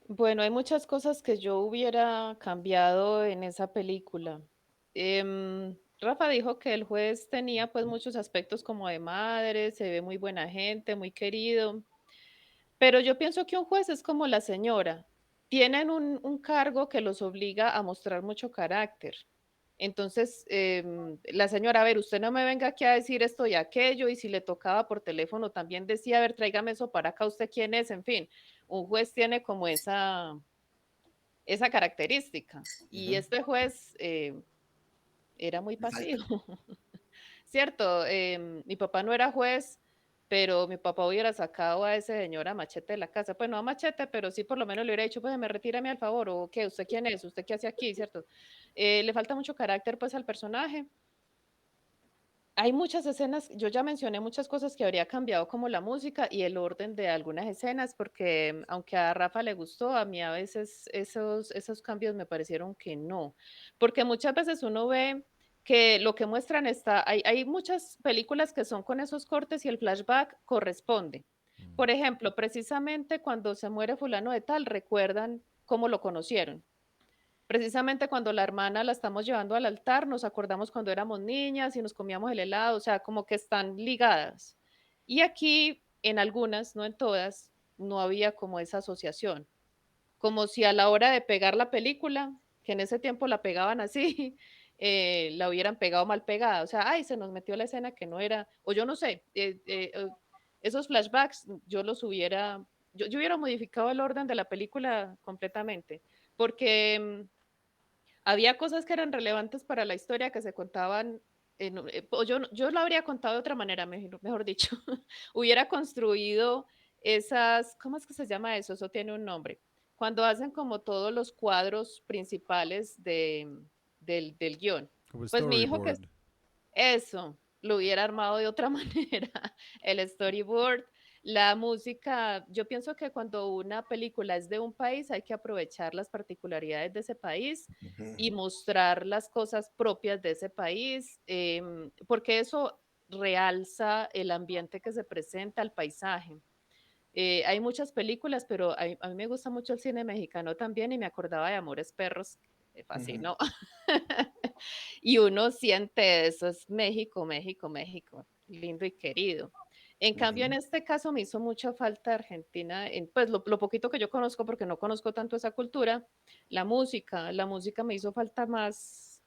Bueno, hay muchas cosas que yo hubiera cambiado en esa película. Rafa dijo que el juez tenía pues muchos aspectos como de madre, se ve muy buena gente, muy querido, pero yo pienso que un juez es como la señora, tienen un cargo que los obliga a mostrar mucho carácter. Entonces, la señora, a ver, usted no me venga aquí a decir esto y aquello, y si le tocaba por teléfono también decía, a ver, tráigame eso para acá, usted quién es, en fin, un juez tiene como esa característica. Y Ujú. este juez era muy Le falta. pasivo, ¿cierto? Mi papá no era juez, pero mi papá hubiera sacado a ese señor a machete de la casa. Pues no a machete, pero sí por lo menos le hubiera dicho, pues me retírame al favor, o qué, ¿usted quién es? ¿Usted qué hace aquí? ¿Cierto? Le falta mucho carácter pues al personaje. Hay muchas escenas, yo ya mencioné muchas cosas que habría cambiado, como la música y el orden de algunas escenas, porque aunque a Rafa le gustó, a mí a veces esos cambios me parecieron que no, porque muchas veces uno ve que lo que muestran hay muchas películas que son con esos cortes y el flashback corresponde. Mm. Por ejemplo, precisamente cuando se muere fulano de tal, recuerdan cómo lo conocieron. Precisamente cuando la hermana la estamos llevando al altar, nos acordamos cuando éramos niñas y nos comíamos el helado, o sea, como que están ligadas. Y aquí, en algunas, no en todas, no había como esa asociación, como si a la hora de pegar la película, que en ese tiempo la pegaban así, la hubieran pegado mal pegada, o sea, ay, se nos metió la escena que no era, o yo no sé, esos flashbacks yo hubiera modificado el orden de la película completamente, porque había cosas que eran relevantes para la historia que se contaban, o yo lo habría contado de otra manera, mejor dicho. Hubiera construido esas, ¿cómo es que se llama eso? Eso tiene un nombre. Cuando hacen como todos los cuadros principales del guión. Como Pues mi hijo que storyboard. eso, lo hubiera armado de otra manera, el storyboard, la música. Yo pienso que cuando una película es de un país hay que aprovechar las particularidades de ese país Ujú. y mostrar las cosas propias de ese país, porque eso realza el ambiente que se presenta, el paisaje. Hay muchas películas, pero a mí me gusta mucho el cine mexicano también y me acordaba de Amores Perros, me Ujú. fascinó. Y uno siente eso, es México, México, México, lindo y querido. En cambio, en Ujú. este caso me hizo mucha falta Argentina, pues lo poquito que yo conozco, porque no conozco tanto esa cultura, la música me hizo falta más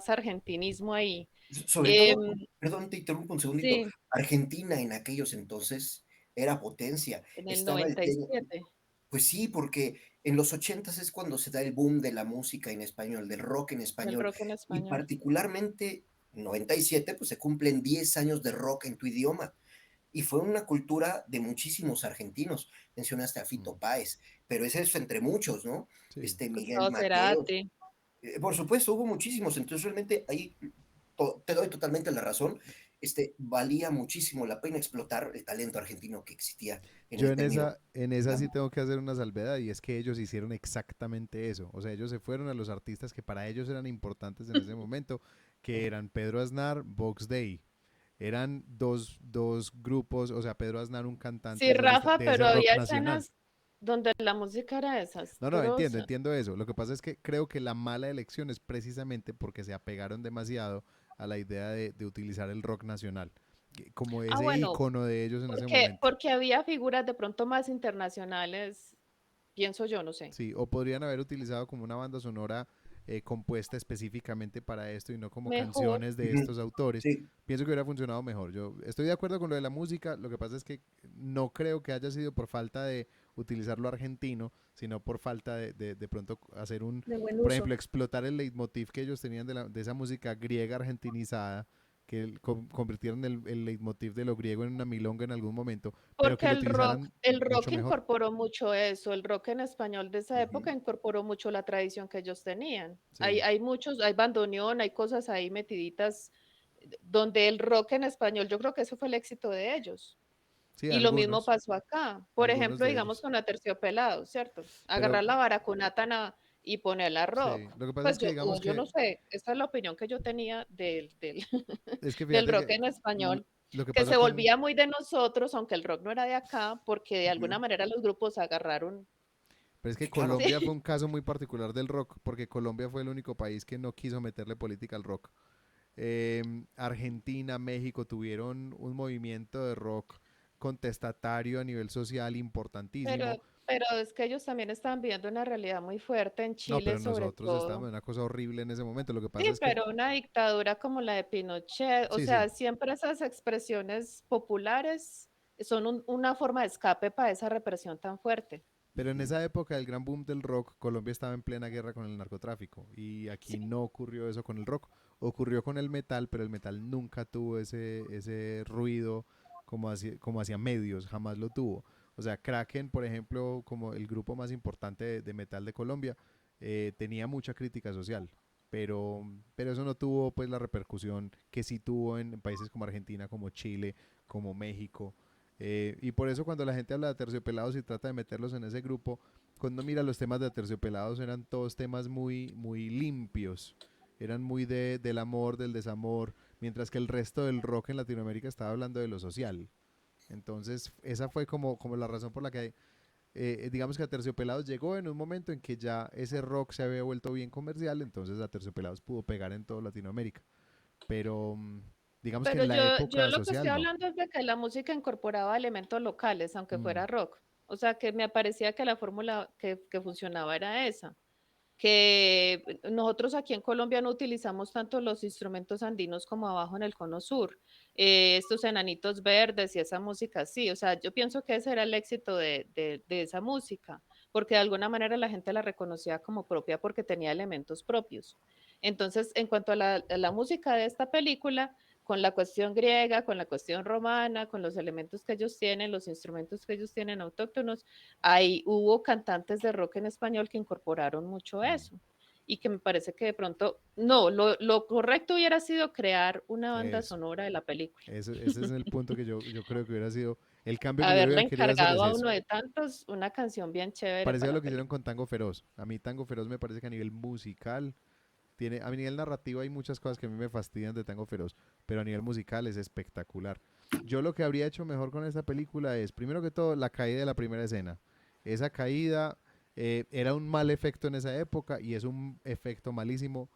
argentinismo ahí. Sobre Em, todo, perdón, te interrumpo un segundito. sí, Argentina en aquellos entonces era potencia. en el Estaba el, 97, Pues sí, porque en los ochentas es cuando se da el boom de la música en español, del rock en del español, rock en y español. particularmente 97, pues se cumplen 10 años de rock en tu idioma. Y fue una cultura de muchísimos argentinos. Mencionaste a Mm. Fito Páez, pero ese es entre muchos, ¿no? Sí. Miguel Gustavo Mateo. Cerati, Por supuesto, hubo muchísimos. Entonces, realmente ahí te doy totalmente la razón. valía muchísimo la pena explotar el talento argentino que existía en Yo el término. en esa sí Digamos. tengo que hacer una salvedad y es que ellos hicieron exactamente eso. O sea, ellos se fueron a los artistas que para ellos eran importantes en ese momento, que eran Pedro Aznar, Vox Day. Eran dos grupos, o sea, Pedro Aznar, un cantante Sí, Rafa, de ese pero rock había nacional. escenas donde la música era No, no, desastrosa. entiendo eso. Lo que pasa es que creo que la mala elección es precisamente porque se apegaron demasiado a la idea de utilizar el rock nacional, como Ah, ese bueno, icono de ellos en ese porque, momento. porque había figuras de pronto más internacionales, pienso yo, no sé. Sí, o podrían haber utilizado como una banda sonora compuesta específicamente para esto y no como Mejor. canciones de Ujú. estos autores. Sí, Pienso que hubiera funcionado mejor. Yo estoy de acuerdo con lo de la música, lo que pasa es que no creo que haya sido por falta de utilizar lo argentino, sino por falta de pronto hacer un, De buen por uso. ejemplo, explotar el leitmotiv que ellos tenían de esa música griega argentinizada, que convirtieron el leitmotiv de lo griego en una milonga en algún momento, pero que Porque lo el rock, utilizaran el mucho rock mejor. incorporó mucho eso, el rock en español de esa ujú, época incorporó mucho la tradición que ellos tenían. Sí, Hay muchos, hay bandoneón, hay cosas ahí metiditas donde el rock en español, yo creo que eso fue el éxito de ellos. sí, Y lo mismo algunos, pasó acá. Por algunos ejemplo, de digamos ellos. con Aterciopelados, ¿cierto? Pero Agarrar la baracunata y ponerla sí, rock. lo que pasa es Pues que digamos yo que no sé, esta es la opinión que yo tenía es que del fíjate rock que en español, lo que que pasa se con volvía muy de nosotros, aunque el rock no era de acá, porque de alguna ujú. manera los grupos agarraron. pero es que Claro, Colombia fue Sí, un caso muy particular del rock, porque Colombia fue el único país que no quiso meterle política al rock. Argentina, México tuvieron un movimiento de rock contestatario a nivel social pero, importantísimo. pero es que ellos también estaban viviendo una realidad muy fuerte en No, Chile, pero sobre nosotros todo. estábamos en una cosa horrible en ese momento. Lo que Sí, pasa es que, pero una dictadura como la de Pinochet, o sí, sí, sea, siempre esas expresiones populares son una forma de escape para esa represión tan fuerte. pero en ujú, esa época del gran boom del rock, Colombia estaba en plena guerra con el narcotráfico y aquí Sí, no ocurrió eso con el rock. Ocurrió con el metal, pero el metal nunca tuvo ese ruido como hacia medios, jamás lo tuvo. O sea, Kraken, por ejemplo, como el grupo más importante de metal de Colombia, tenía mucha crítica social, pero eso no tuvo pues la repercusión que sí tuvo en países como Argentina, como Chile, como México. Y por eso cuando la gente habla de Terciopelados y trata de meterlos en ese grupo, cuando mira los temas de Terciopelados eran todos temas muy limpios, eran muy del amor, del desamor, mientras que el resto del rock en Latinoamérica estaba hablando de lo social. Entonces esa fue como la razón por la que digamos que Aterciopelados llegó en un momento en que ya ese rock se había vuelto bien comercial, entonces Aterciopelados pudo pegar en toda Latinoamérica. Pero digamos que pero en la yo época lo que estoy social no. hablando es de que la música incorporaba elementos locales, aunque Mm, fuera rock. O sea, que me parecía que la fórmula que funcionaba era esa. Que nosotros aquí en Colombia no utilizamos tanto los instrumentos andinos como abajo en el cono sur, estos enanitos verdes y esa música así, o sea, yo pienso que ese era el éxito de esa música, porque de alguna manera la gente la reconocía como propia porque tenía elementos propios. Entonces, en cuanto a la música de esta película, con la cuestión griega, con la cuestión romana, con los elementos que ellos tienen, los instrumentos que ellos tienen autóctonos, ahí hubo cantantes de rock en español que incorporaron mucho mm. eso y que me parece que de pronto, no, lo correcto hubiera sido crear una banda Eso. sonora de la película. Ese es el punto que yo creo que hubiera sido el cambio que yo Haberle hubiera querido hacer es encargado a eso. uno de tantos una canción bien chévere Parecido para a la lo que hicieron película. con Tango Feroz. A mí Tango Feroz me parece que a nivel musical a nivel narrativo hay muchas cosas que a mí me fastidian de Tango Feroz, pero a nivel musical es espectacular. Yo lo que habría hecho mejor con esta película es, primero que todo, la caída de la primera escena. Esa caída era un mal efecto en esa época y es un efecto malísimo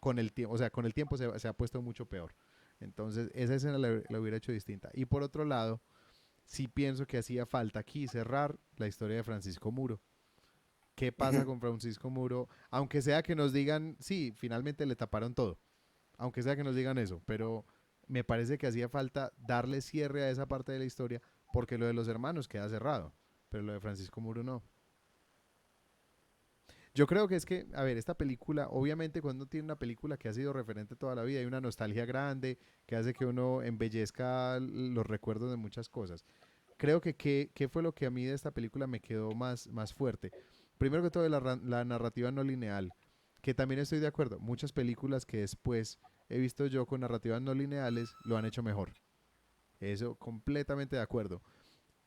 con el tiempo, o sea, con el tiempo se ha puesto mucho peor. Entonces, esa escena la hubiera hecho distinta. Y por otro lado, sí pienso que hacía falta aquí cerrar la historia de Francisco Muro. ¿Qué pasa ujú. con Francisco Muro? Aunque sea que nos digan, sí, finalmente le taparon todo. Aunque sea que nos digan eso, pero me parece que hacía falta darle cierre a esa parte de la historia porque lo de los hermanos queda cerrado, pero lo de Francisco Muro no. Yo creo que es que, a ver, esta película, obviamente cuando uno tiene una película que ha sido referente toda la vida, hay una nostalgia grande que hace que uno embellezca los recuerdos de muchas cosas. Creo que qué fue lo que a mí de esta película me quedó más fuerte. Primero que todo, la narrativa no lineal, que también estoy de acuerdo. Muchas películas que después he visto yo con narrativas no lineales lo han hecho mejor. Eso, completamente de acuerdo.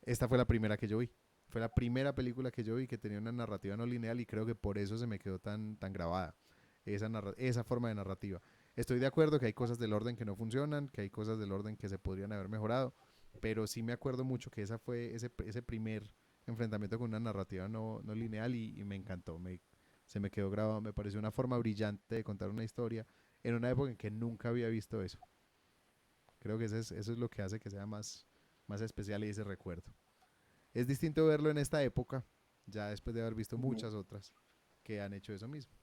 Esta fue la primera que yo vi. Fue la primera película que yo vi que tenía una narrativa no lineal y creo que por eso se me quedó tan grabada esa forma de narrativa. Estoy de acuerdo que hay cosas del orden que no funcionan, que hay cosas del orden que se podrían haber mejorado, pero sí me acuerdo mucho que esa fue ese primer enfrentamiento con una narrativa no lineal y me encantó. Se me quedó grabado, me pareció una forma brillante de contar una historia en una época en que nunca había visto eso. Creo que eso es lo que hace que sea más especial y ese recuerdo. Es distinto verlo en esta época, ya después de haber visto muchas otras que han hecho eso mismo.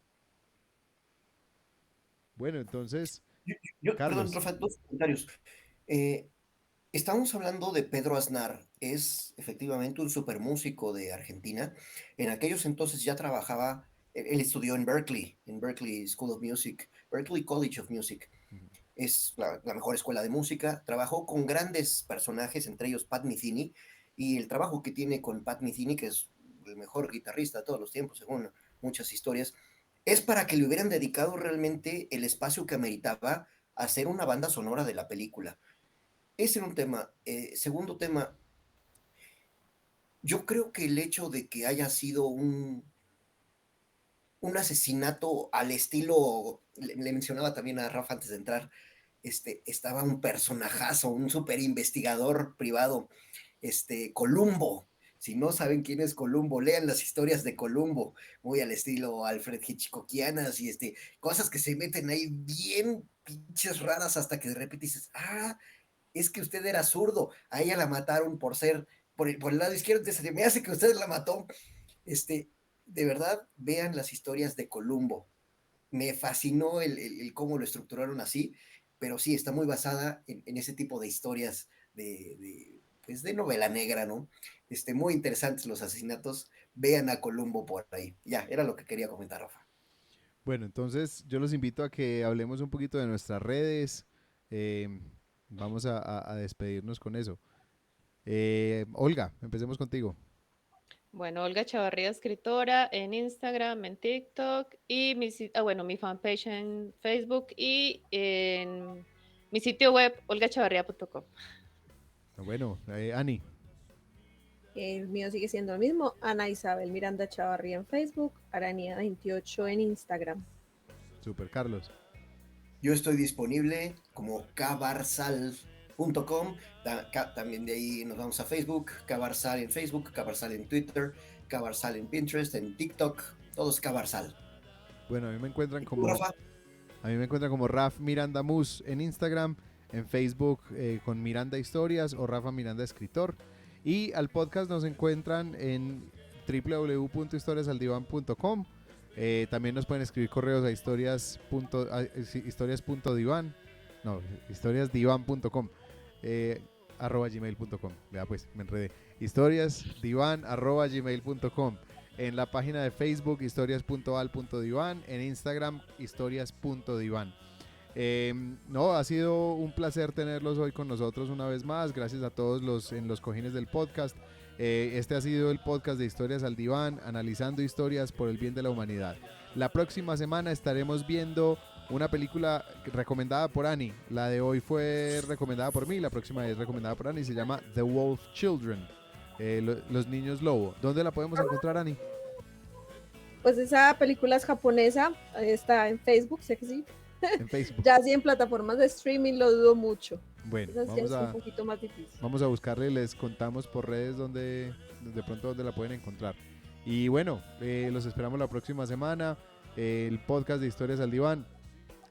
Bueno, entonces, Perdón, Carlos, Rafa, dos comentarios. Eh, Estamos hablando de Pedro Aznar, es efectivamente un super músico de Argentina. En aquellos entonces ya trabajaba, él estudió en Berkeley School of Music, Berkeley College of Music. ujú, Es la mejor escuela de música. Trabajó con grandes personajes, entre ellos Pat Metheny, y el trabajo que tiene con Pat Metheny, que es el mejor guitarrista de todos los tiempos, según muchas historias, es para que le hubieran dedicado realmente el espacio que ameritaba a hacer una banda sonora de la película. Ese era un tema. Segundo tema, yo creo que el hecho de que haya sido un asesinato al estilo, le mencionaba también a Rafa antes de entrar, estaba un personajazo, un super investigador privado, Columbo. Si no saben quién es Columbo, lean las historias de Columbo, muy al estilo Alfred Hitchcockianas y cosas que se meten ahí bien pinches raras hasta que de repente dices, es que usted era zurdo, a ella la mataron por ser, por el lado izquierdo, entonces me hace que usted la mató. De verdad, vean las historias de Columbo. Me fascinó el cómo lo estructuraron así, pero sí, está muy basada en ese tipo de historias pues de novela negra, ¿no? Muy interesantes los asesinatos. Vean a Columbo por ahí. Ya, era lo que quería comentar, Rafa. bueno, entonces yo los invito a que hablemos un poquito de nuestras redes. eh, Vamos a despedirnos con eso. Olga, empecemos contigo. Bueno, Olga Chavarría, escritora en Instagram, en TikTok y bueno, mi fanpage en Facebook y en mi sitio web olgachavarría.com. Bueno, Ani, El mío sigue siendo el mismo, Ana Isabel Miranda Chavarría en Facebook, Aranía28 en Instagram. super Carlos. Yo estoy disponible como cabarsal.com. También de ahí nos vamos a Facebook, Cabarsal en Facebook, Cabarsal en Twitter, Cabarsal en Pinterest, en TikTok, todos Cabarsal. Bueno, ¿Y tú, Rafa? a mí me encuentran como Raf Miranda Mus en Instagram, en Facebook con Miranda Historias o Rafa Miranda Escritor. Y al podcast nos encuentran en www.historiasaldivan.com. También nos pueden escribir correos a historias.divan, no, historiasdivan.com, @gmail.com. Vea pues, me enredé. historiasdivan@gmail.com. En la página de Facebook, historias.al.divan. En Instagram, historias.divan. No, ha sido un placer tenerlos hoy con nosotros una vez más. Gracias a todos en los cojines del podcast. Este ha sido el podcast de Historias al Diván, analizando historias por el bien de la humanidad. La próxima semana estaremos viendo una película recomendada por Ani. La de hoy fue recomendada por mí, la próxima es recomendada por Ani. Se llama The Wolf Children, los niños lobo. ¿Dónde la podemos encontrar, Ani? Pues esa película es japonesa, está en Facebook, sé que sí. En Facebook. Ya sí en plataformas de streaming lo dudo mucho. Bueno, Esa sí es un poquito más difícil. vamos a buscarle y les contamos por redes donde de pronto donde la pueden encontrar. Y bueno, los esperamos la próxima semana. El podcast de Historias al Diván,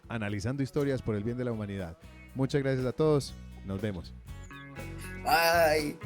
analizando historias por el bien de la humanidad. Muchas gracias a todos. Nos vemos. Bye.